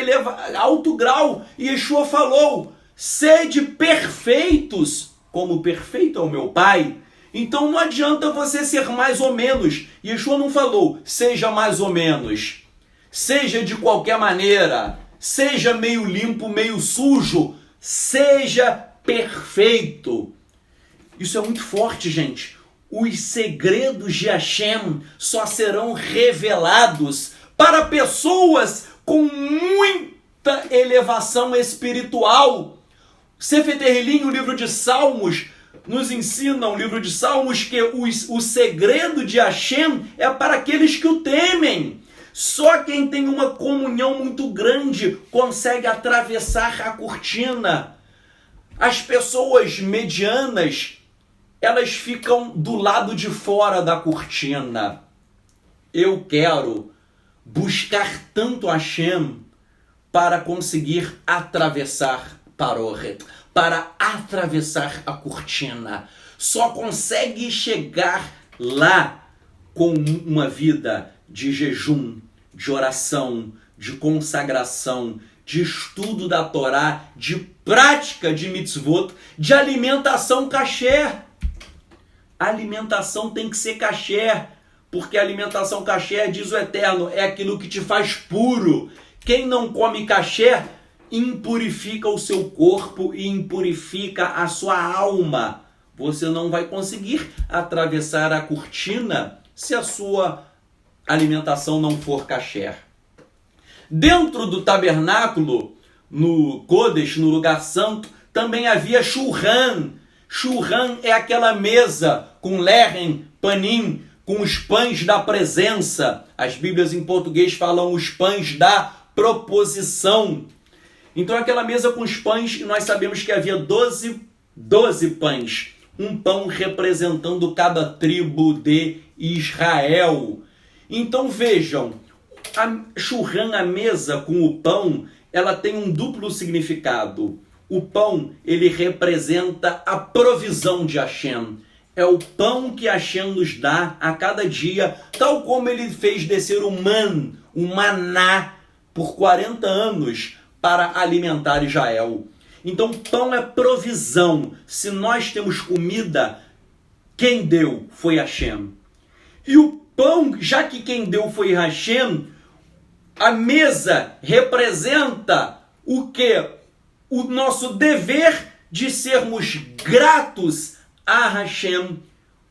alto grau. Yeshua falou: sede perfeitos, como perfeito é o meu Pai. Então não adianta você ser mais ou menos. Yeshua não falou, seja mais ou menos. Seja de qualquer maneira, seja meio limpo, meio sujo, seja perfeito. Isso é muito forte, gente. Os segredos de Hashem só serão revelados para pessoas com muita elevação espiritual. Sefer Tehillim, o livro de Salmos, nos ensina, o livro de Salmos, que o segredo de Hashem é para aqueles que o temem. Só quem tem uma comunhão muito grande consegue atravessar a cortina. As pessoas medianas, elas ficam do lado de fora da cortina. Eu quero buscar tanto Hashem para conseguir atravessar Paróquia, para atravessar a cortina. Só consegue chegar lá com uma vida de jejum, de oração, de consagração, de estudo da Torá, de prática de mitzvot, de alimentação kasher. A alimentação tem que ser kasher, porque a alimentação kasher, diz o Eterno, é aquilo que te faz puro. Quem não come kasher impurifica o seu corpo e impurifica a sua alma. Você não vai conseguir atravessar a cortina se a sua alimentação não for kasher. Dentro do tabernáculo, no Kodesh, no lugar santo, também havia shulchan. Shulchan é aquela mesa com lerem, panim, com os pães da presença. As Bíblias em português falam os pães da proposição. Então aquela mesa com os pães, nós sabemos que havia 12 pães. Um pão representando cada tribo de Israel. Então vejam, a shulchan, a mesa com o pão, ela tem um duplo significado. o pão, ele representa a provisão de Hashem. É o pão que Hashem nos dá a cada dia, tal como ele fez descer o maná, por 40 anos para alimentar Israel. Então, pão é provisão. Se nós temos comida, quem deu foi Hashem. E o pão, já que quem deu foi Hashem, a mesa representa o quê? O nosso dever de sermos gratos a Hashem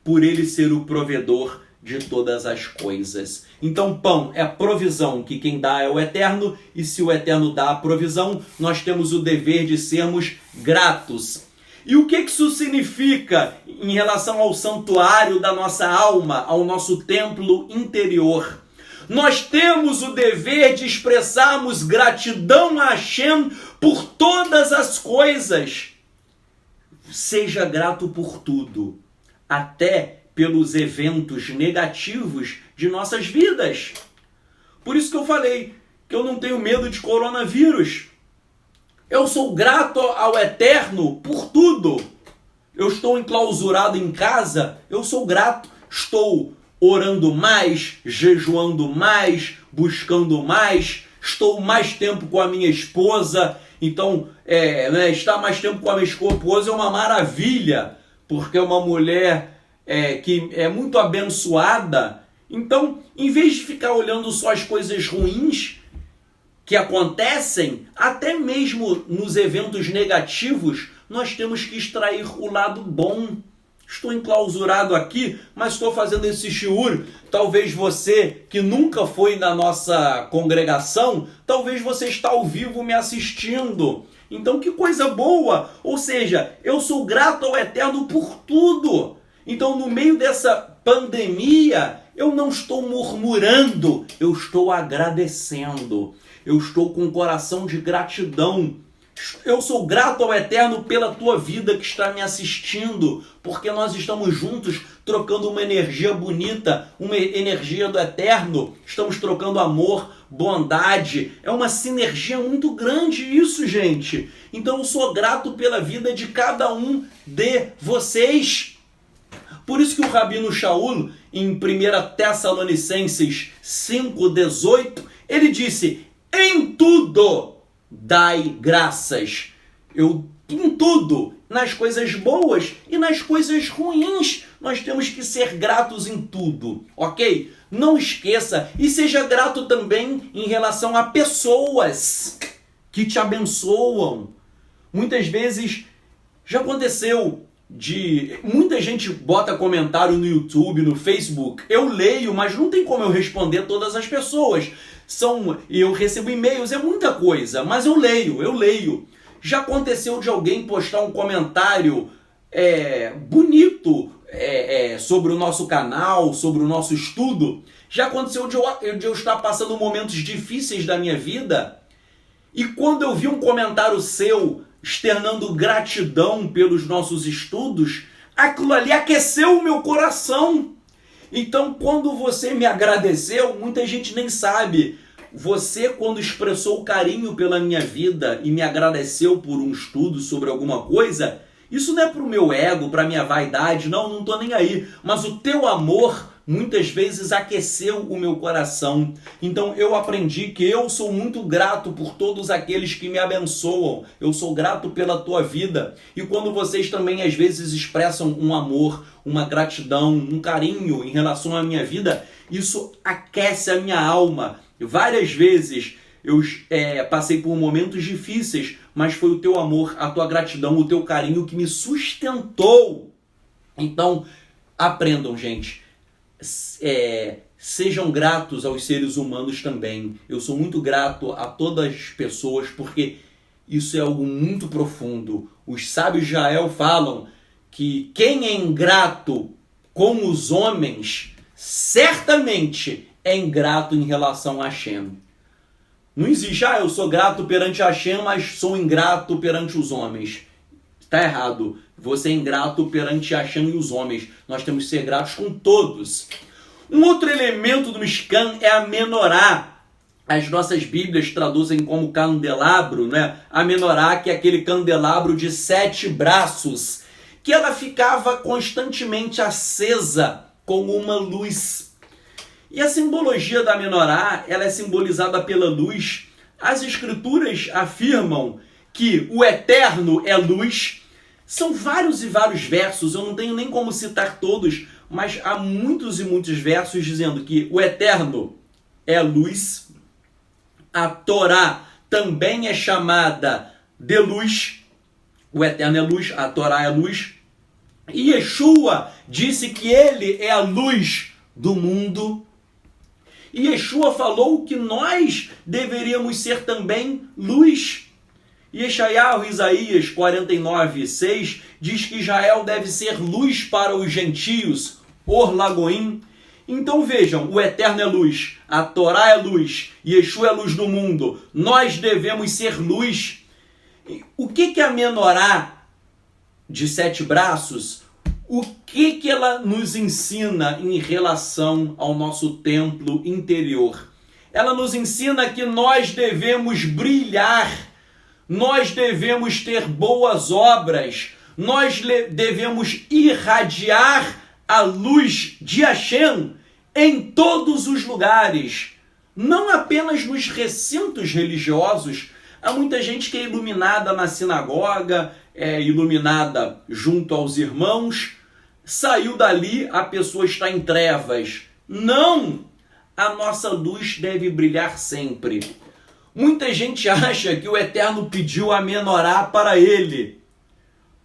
por ele ser o provedor de todas as coisas. Então, pão é a provisão, que quem dá é o Eterno, e se o Eterno dá a provisão, nós temos o dever de sermos gratos. E o que isso significa em relação ao santuário da nossa alma, ao nosso templo interior? Nós temos o dever de expressarmos gratidão a Hashem por todas as coisas. Seja grato por tudo, até pelos eventos negativos de nossas vidas. Por isso que eu falei que eu não tenho medo de coronavírus. Eu sou grato ao Eterno por tudo. Eu estou enclausurado em casa, eu sou grato. Estou orando mais, jejuando mais, buscando mais. Estou mais tempo com a minha esposa. Então, estar mais tempo com a minha esposa é uma maravilha, porque é uma mulher que é muito abençoada. Então, em vez de ficar olhando só as coisas ruins que acontecem, até mesmo nos eventos negativos, nós temos que extrair o lado bom. Estou enclausurado aqui, mas estou fazendo esse shiur. Talvez você que nunca foi na nossa congregação, talvez você está ao vivo me assistindo. Então, que coisa boa! Ou seja, eu sou grato ao Eterno por tudo. Então, no meio dessa pandemia, eu não estou murmurando, eu estou agradecendo. Eu estou com um coração de gratidão. Eu sou grato ao Eterno pela tua vida que está me assistindo, porque nós estamos juntos trocando uma energia bonita, uma energia do Eterno. Estamos trocando amor, bondade. É uma sinergia muito grande isso, gente. Então eu sou grato pela vida de cada um de vocês. Por isso que o Rabino Shaul, em 1 Tessalonicenses 5,18, ele disse: em tudo dai graças. Em tudo, nas coisas boas e nas coisas ruins, nós temos que ser gratos em tudo, ok? Não esqueça, e seja grato também em relação a pessoas que te abençoam. Muitas vezes já aconteceu muita gente bota comentário no YouTube, no Facebook. Eu leio, mas não tem como eu responder todas as pessoas. Eu recebo e-mails, é muita coisa, mas eu leio. Já aconteceu de alguém postar um comentário bonito sobre o nosso canal, sobre o nosso estudo. Já aconteceu de eu estar passando momentos difíceis da minha vida, e quando eu vi um comentário seu externando gratidão pelos nossos estudos, aquilo ali aqueceu o meu coração. Então, quando você me agradeceu, muita gente nem sabe. Você, quando expressou carinho pela minha vida e me agradeceu por um estudo sobre alguma coisa, isso não é pro meu ego, pra minha vaidade, não tô nem aí. Mas o teu amor muitas vezes aqueceu o meu coração. Então eu aprendi que eu sou muito grato por todos aqueles que me abençoam. Eu sou grato pela tua vida. E quando vocês também às vezes expressam um amor, uma gratidão, um carinho em relação à minha vida, isso aquece a minha alma. Várias vezes eu passei por momentos difíceis, mas foi o teu amor, a tua gratidão, o teu carinho que me sustentou. Então, aprendam, gente. Sejam gratos aos seres humanos também. Eu sou muito grato a todas as pessoas, porque isso é algo muito profundo. Os sábios de Israel falam que quem é ingrato com os homens, certamente é ingrato em relação a Hashem. Não existe, eu sou grato perante Hashem, mas sou ingrato perante os homens. Está errado. Você é ingrato perante Hashem e os homens. Nós temos que ser gratos com todos. Um outro elemento do Mishkan é a menorá. as nossas Bíblias traduzem como candelabro, né? A menorá, que é aquele candelabro de 7 braços, que ela ficava constantemente acesa com uma luz. E a simbologia da menorá, ela é simbolizada pela luz. As Escrituras afirmam que o eterno é luz. São vários e vários versos, eu não tenho nem como citar todos, mas há muitos e muitos versos dizendo que o eterno é luz. A Torá também é chamada de luz. O eterno é luz, a Torá é luz. E Yeshua disse que ele é a luz do mundo. E Yeshua falou que nós deveríamos ser também luz. Yeshayahu, Isaías 49:6 diz que Israel deve ser luz para os gentios, Or Lagoim. Então vejam, o eterno é luz, a Torá é luz, Yeshua é luz do mundo. Nós devemos ser luz. O que é a menorá de 7 braços? O que ela nos ensina em relação ao nosso templo interior? Ela nos ensina que nós devemos brilhar, nós devemos ter boas obras, nós devemos irradiar a luz de Hashem em todos os lugares, não apenas nos recintos religiosos. Há muita gente que é iluminada na sinagoga, é iluminada junto aos irmãos, saiu dali, a pessoa está em trevas. Não! A nossa luz deve brilhar sempre. Muita gente acha que o Eterno pediu a menorá para ele,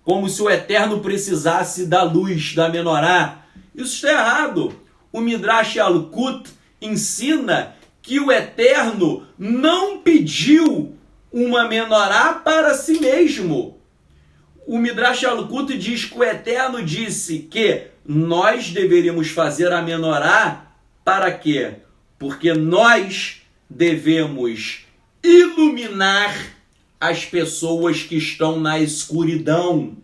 como se o Eterno precisasse da luz da menorá. Isso está errado. O Midrash Yalkut ensina que o Eterno não pediu uma menorá para si mesmo. O Midrash Yalkut diz que o Eterno disse que nós deveríamos fazer a menorá para quê? Porque nós devemos iluminar as pessoas que estão na escuridão.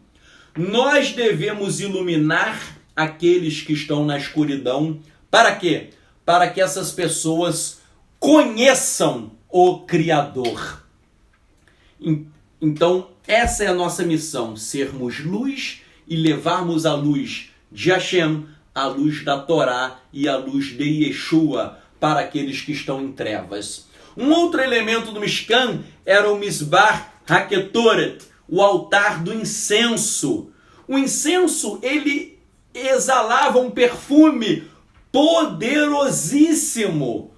Nós devemos iluminar aqueles que estão na escuridão. Para quê? Para que essas pessoas conheçam o Criador. Então, essa é a nossa missão, sermos luz e levarmos a luz de Hashem, a luz da Torá e a luz de Yeshua para aqueles que estão em trevas. Um outro elemento do Mishkan era o Mizbar HaKetoret, o altar do incenso. O incenso, ele exalava um perfume poderosíssimo.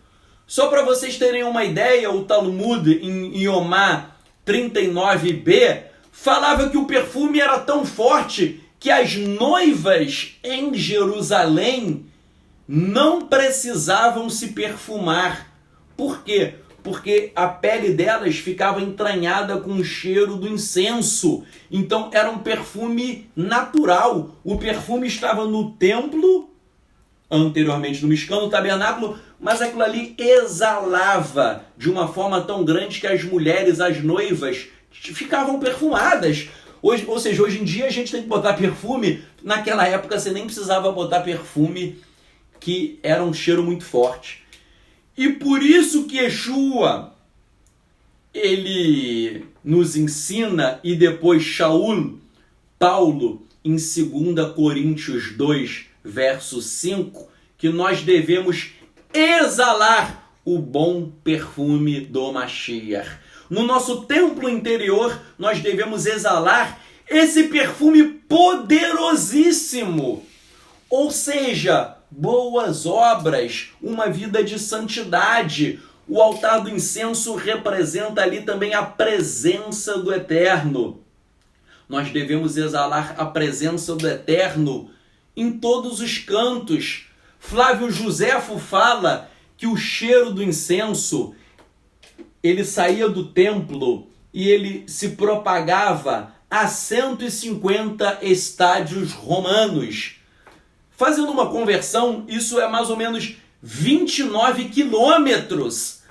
Só para vocês terem uma ideia, o Talmud em Yomá 39b falava que o perfume era tão forte que as noivas em Jerusalém não precisavam se perfumar. Por quê? Porque a pele delas ficava entranhada com o cheiro do incenso. Então era um perfume natural. O perfume estava no templo, anteriormente no Mishkan, no tabernáculo, mas aquilo ali exalava de uma forma tão grande que as mulheres, as noivas, ficavam perfumadas. Ou seja, hoje em dia a gente tem que botar perfume. Naquela época você nem precisava botar perfume, que era um cheiro muito forte. E por isso que Yeshua, ele nos ensina, e depois Shaul, Paulo, em 2 Coríntios 2, verso 5, que nós devemos exalar o bom perfume do Mashiach. No nosso templo interior, nós devemos exalar esse perfume poderosíssimo. Ou seja, boas obras, uma vida de santidade. O altar do incenso representa ali também a presença do Eterno. Nós devemos exalar a presença do Eterno em todos os cantos. Flávio Josefo fala que o cheiro do incenso, ele saía do templo e ele se propagava a 150 estádios romanos. Fazendo uma conversão, isso é mais ou menos 29 quilômetros.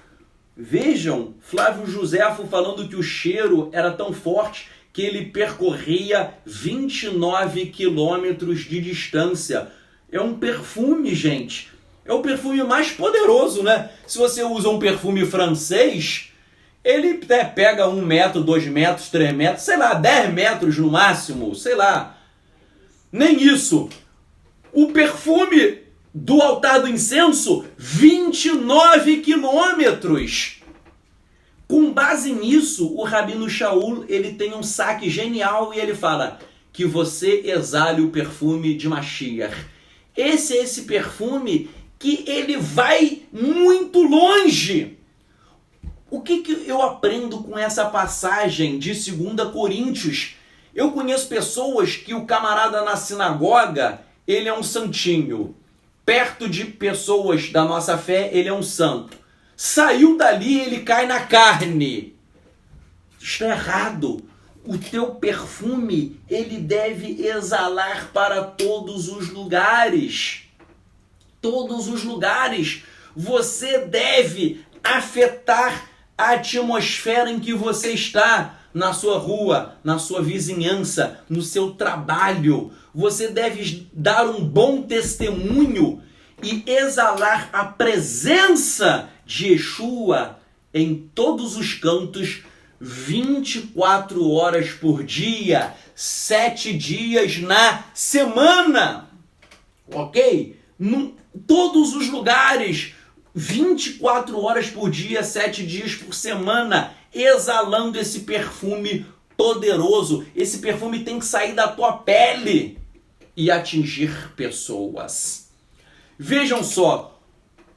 Vejam, Flávio Josefo falando que o cheiro era tão forte que ele percorria 29 quilômetros de distância. É um perfume, gente. É o perfume mais poderoso, né? Se você usa um perfume francês, ele pega 1 metro, 2 metros, 3 metros, sei lá, 10 metros no máximo, sei lá. Nem isso. O perfume do altar do incenso, 29 quilômetros. Com base nisso, o Rabino Shaul, ele tem um saque genial e ele fala que você exale o perfume de Mashiach. Esse perfume que ele vai muito longe. O que eu aprendo com essa passagem de 2 Coríntios? Eu conheço pessoas que o camarada na sinagoga, ele é um santinho. Perto de pessoas da nossa fé, ele é um santo. Saiu dali, ele cai na carne. Está errado. O teu perfume, ele deve exalar para todos os lugares. Todos os lugares. Você deve afetar a atmosfera em que você está, na sua rua, na sua vizinhança, no seu trabalho. Você deve dar um bom testemunho e exalar a presença de Yeshua em todos os cantos, 24 horas por dia, 7 dias na semana. Ok? Todos os lugares, 24 horas por dia, 7 dias por semana, exalando esse perfume poderoso. Esse perfume tem que sair da tua pele e atingir pessoas. Vejam só,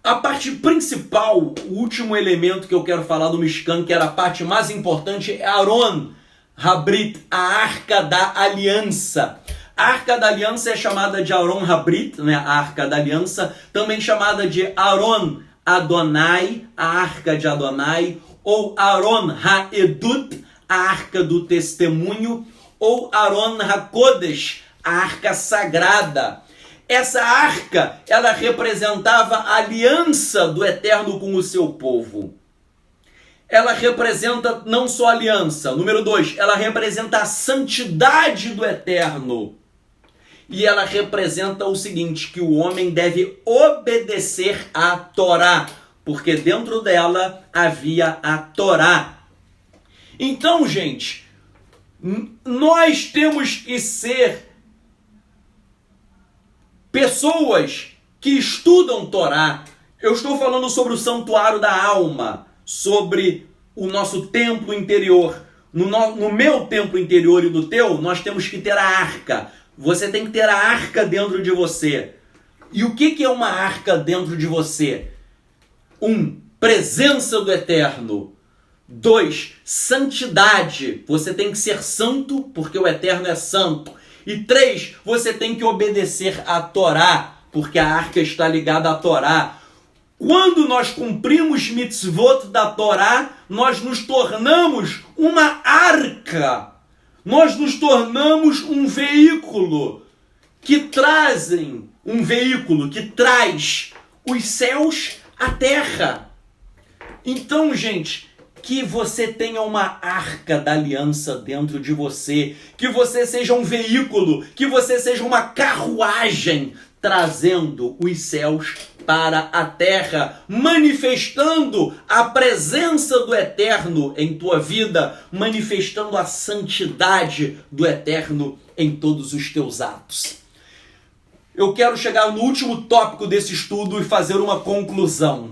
a parte principal, o último elemento que eu quero falar do Mishkan, que era a parte mais importante, é Aron Habrit, a Arca da Aliança. A Arca da Aliança é chamada de Aron Habrit, né? A Arca da Aliança, também chamada de Aron Adonai, a Arca de Adonai, ou Aron HaEdut, a Arca do Testemunho, ou Aron HaKodesh, a Arca Sagrada. Essa arca, ela representava a aliança do Eterno com o seu povo. Ela representa não só a aliança. Número 2, ela representa a santidade do Eterno. E ela representa o seguinte, que o homem deve obedecer à Torá, porque dentro dela havia a Torá. Então, gente, nós temos que ser pessoas que estudam Torá. Eu estou falando sobre o santuário da alma, sobre o nosso templo interior. No meu templo interior e no teu, nós temos que ter a arca. Você tem que ter a arca dentro de você. E o que é uma arca dentro de você? 1, presença do Eterno. 2, santidade. Você tem que ser santo, porque o Eterno é santo. E 3, você tem que obedecer à Torá, porque a arca está ligada à Torá. Quando nós cumprimos mitzvot da Torá, nós nos tornamos uma arca. Nós nos tornamos um veículo que traz os céus à terra. Então, gente, que você tenha uma arca da aliança dentro de você, que você seja um veículo, que você seja uma carruagem trazendo os céus para a terra, manifestando a presença do Eterno em tua vida, manifestando a santidade do Eterno em todos os teus atos. Eu quero chegar no último tópico desse estudo e fazer uma conclusão.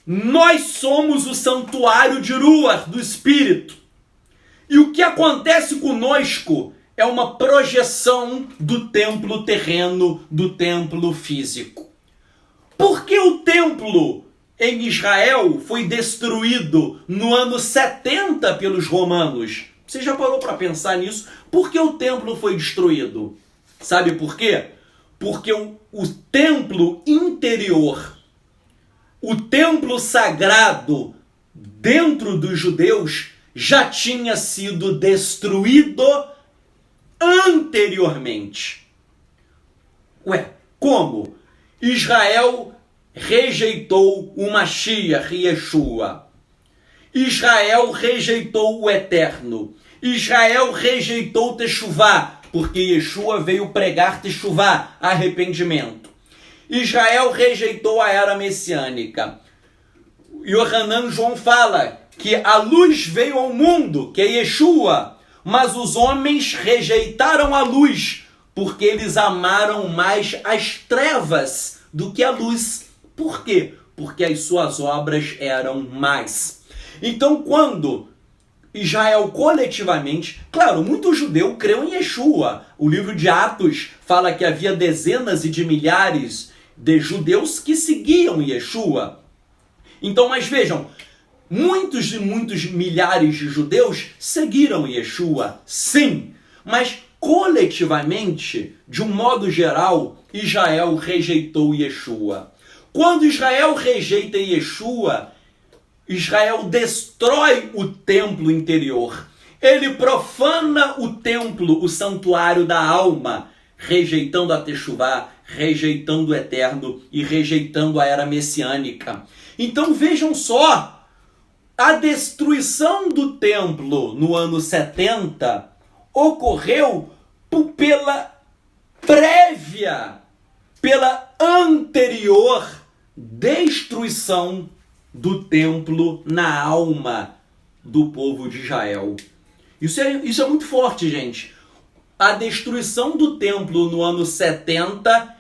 Nós somos o santuário de Ruach, do Espírito. E o que acontece conosco é uma projeção do templo terreno, do templo físico. Por que o templo em Israel foi destruído no ano 70 pelos romanos? Você já parou para pensar nisso? Por que o templo foi destruído? Sabe por quê? Porque o templo interior, o templo sagrado dentro dos judeus já tinha sido destruído anteriormente. Ué, como? Israel rejeitou o Mashiach, Yeshua. Israel rejeitou o Eterno. Israel rejeitou Teshuvá, porque Yeshua veio pregar Teshuvá, arrependimento. Israel rejeitou a era messiânica. Yohanan João fala que a luz veio ao mundo, que é Yeshua, mas os homens rejeitaram a luz, porque eles amaram mais as trevas do que a luz. Por quê? Porque as suas obras eram mais. Então, quando Israel coletivamente, claro, muito judeu creu em Yeshua. O livro de Atos fala que havia dezenas de milhares de judeus que seguiam Yeshua. Então, mas vejam, muitos e muitos milhares de judeus seguiram Yeshua, sim, mas coletivamente, de um modo geral, Israel rejeitou Yeshua. Quando Israel rejeita Yeshua, Israel destrói o templo interior. Ele profana o templo, o santuário da alma, rejeitando a Teshuvá, rejeitando o eterno e rejeitando a era messiânica. Então vejam só, a destruição do templo no ano 70 ocorreu pela anterior destruição do templo na alma do povo de Israel. Isso é muito forte, gente. A destruição do templo no ano 70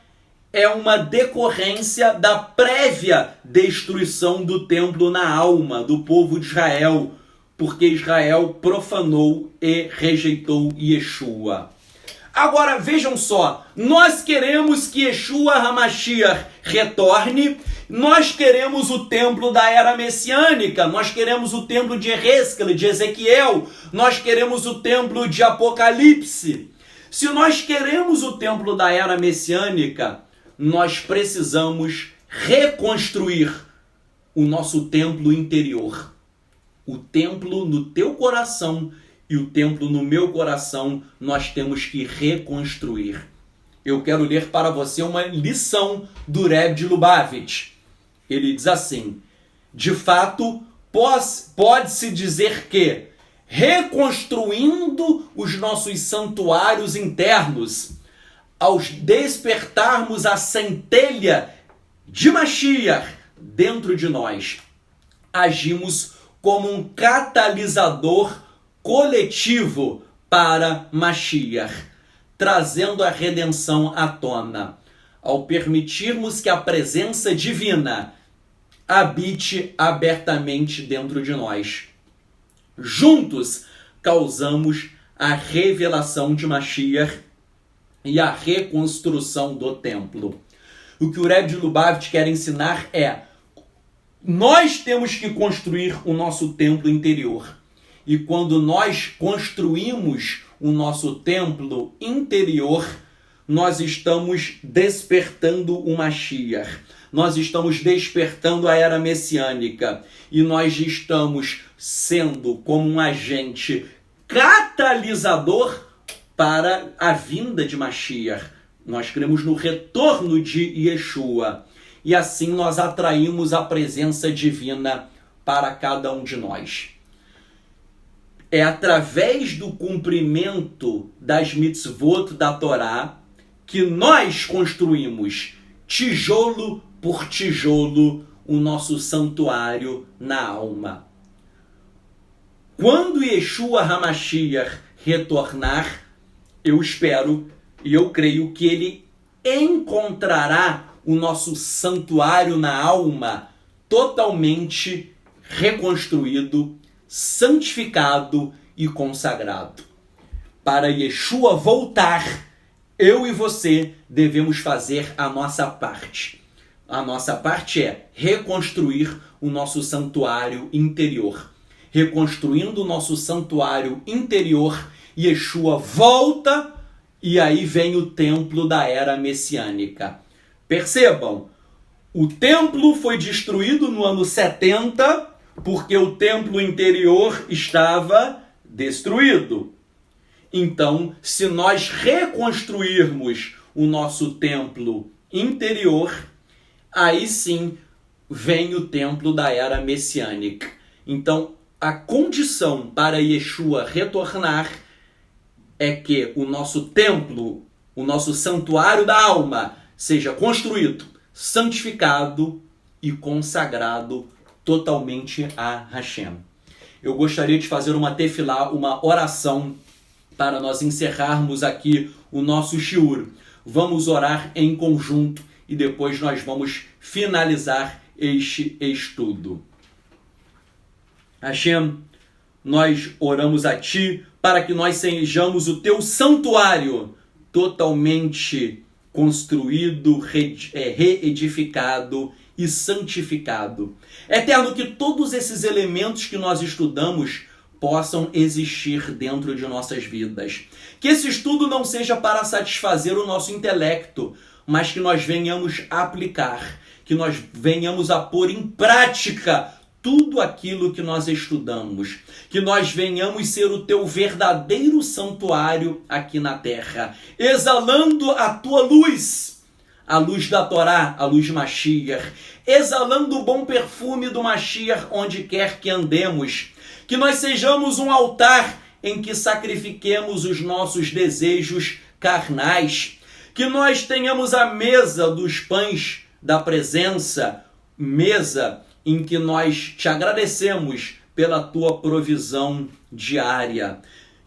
é uma decorrência da prévia destruição do templo na alma do povo de Israel, porque Israel profanou e rejeitou Yeshua. Agora vejam só, nós queremos que Yeshua HaMashiach retorne, nós queremos o templo da era messiânica, nós queremos o templo de Errésquel, de Ezequiel, nós queremos o templo de Apocalipse. Se nós queremos o templo da era messiânica, nós precisamos reconstruir o nosso templo interior. O templo no teu coração e o templo no meu coração, nós temos que reconstruir. Eu quero ler para você uma lição do Rebbe de Lubavitch. Ele diz assim: de fato, pode-se dizer que, reconstruindo os nossos santuários internos, ao despertarmos a centelha de Mashiach dentro de nós, agimos como um catalisador coletivo para Mashiach, trazendo a redenção à tona, ao permitirmos que a presença divina habite abertamente dentro de nós. Juntos causamos a revelação de Mashiach e a reconstrução do templo. O que o Rebbe de Lubavitch quer ensinar é: nós temos que construir o nosso templo interior. E quando nós construímos o nosso templo interior, nós estamos despertando o Mashiach. Nós estamos despertando a era messiânica. E nós estamos sendo como um agente catalisador para a vinda de Mashiach. Nós cremos no retorno de Yeshua. E assim nós atraímos a presença divina para cada um de nós. É através do cumprimento das mitzvot da Torá que nós construímos, tijolo por tijolo, o nosso santuário na alma. Quando Yeshua HaMashiach retornar, eu espero e eu creio que ele encontrará o nosso santuário na alma totalmente reconstruído, santificado e consagrado. Para Yeshua voltar, eu e você devemos fazer a nossa parte. A nossa parte é reconstruir o nosso santuário interior. Reconstruindo o nosso santuário interior, Yeshua volta e aí vem o templo da era messiânica. Percebam, o templo foi destruído no ano 70 porque o templo interior estava destruído. Então, se nós reconstruirmos o nosso templo interior, aí sim vem o templo da era messiânica. Então, a condição para Yeshua retornar é que o nosso templo, o nosso santuário da alma, seja construído, santificado e consagrado totalmente a Hashem. Eu gostaria de fazer uma tefilá, uma oração, para nós encerrarmos aqui o nosso shiur. Vamos orar em conjunto e depois nós vamos finalizar este estudo. Hashem, nós oramos a Ti para que nós sejamos o Teu santuário totalmente construído, reedificado e santificado. Eterno, que todos esses elementos que nós estudamos possam existir dentro de nossas vidas. Que esse estudo não seja para satisfazer o nosso intelecto, mas que nós venhamos a aplicar, que nós venhamos a pôr em prática tudo aquilo que nós estudamos, que nós venhamos ser o teu verdadeiro santuário aqui na terra, exalando a tua luz, a luz da Torá, a luz de Mashiach, exalando o bom perfume do Mashiach onde quer que andemos, que nós sejamos um altar em que sacrifiquemos os nossos desejos carnais, que nós tenhamos a mesa dos pães da presença, mesa em que nós te agradecemos pela tua provisão diária.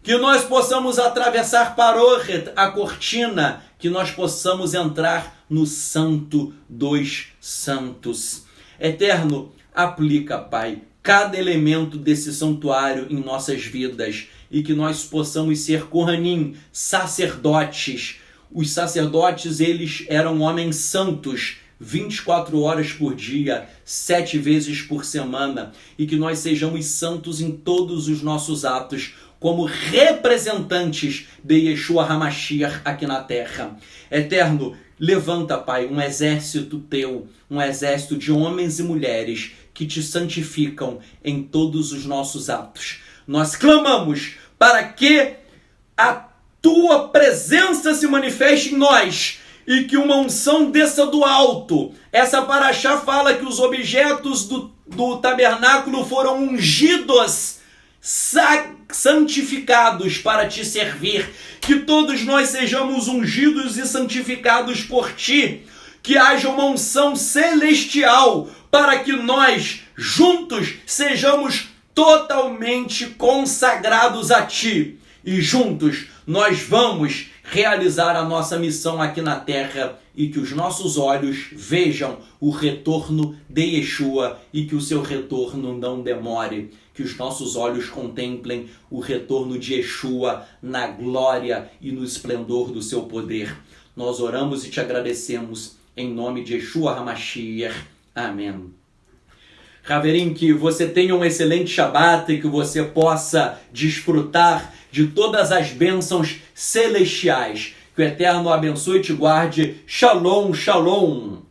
Que nós possamos atravessar Parohet, a cortina, que nós possamos entrar no Santo dos Santos. Eterno, aplica, Pai, cada elemento desse santuário em nossas vidas e que nós possamos ser Kohanim, sacerdotes. Os sacerdotes, eles eram homens santos, 24 horas por dia, 7 vezes por semana, e que nós sejamos santos em todos os nossos atos, como representantes de Yeshua HaMashiach aqui na terra. Eterno, levanta, Pai, um exército teu, um exército de homens e mulheres que te santificam em todos os nossos atos. Nós clamamos para que a tua presença se manifeste em nós e que uma unção desça do alto. Essa paraxá fala que os objetos do tabernáculo foram ungidos, santificados para te servir. Que todos nós sejamos ungidos e santificados por ti. Que haja uma unção celestial para que nós, juntos, sejamos totalmente consagrados a ti. E juntos nós vamos realizar a nossa missão aqui na terra e que os nossos olhos vejam o retorno de Yeshua e que o seu retorno não demore. Que os nossos olhos contemplem o retorno de Yeshua na glória e no esplendor do seu poder. Nós oramos e te agradecemos em nome de Yeshua HaMashiach. Amém. Haverim, que você tenha um excelente Shabat e que você possa desfrutar de todas as bênçãos celestiais. Que o Eterno abençoe e te guarde. Shalom, shalom.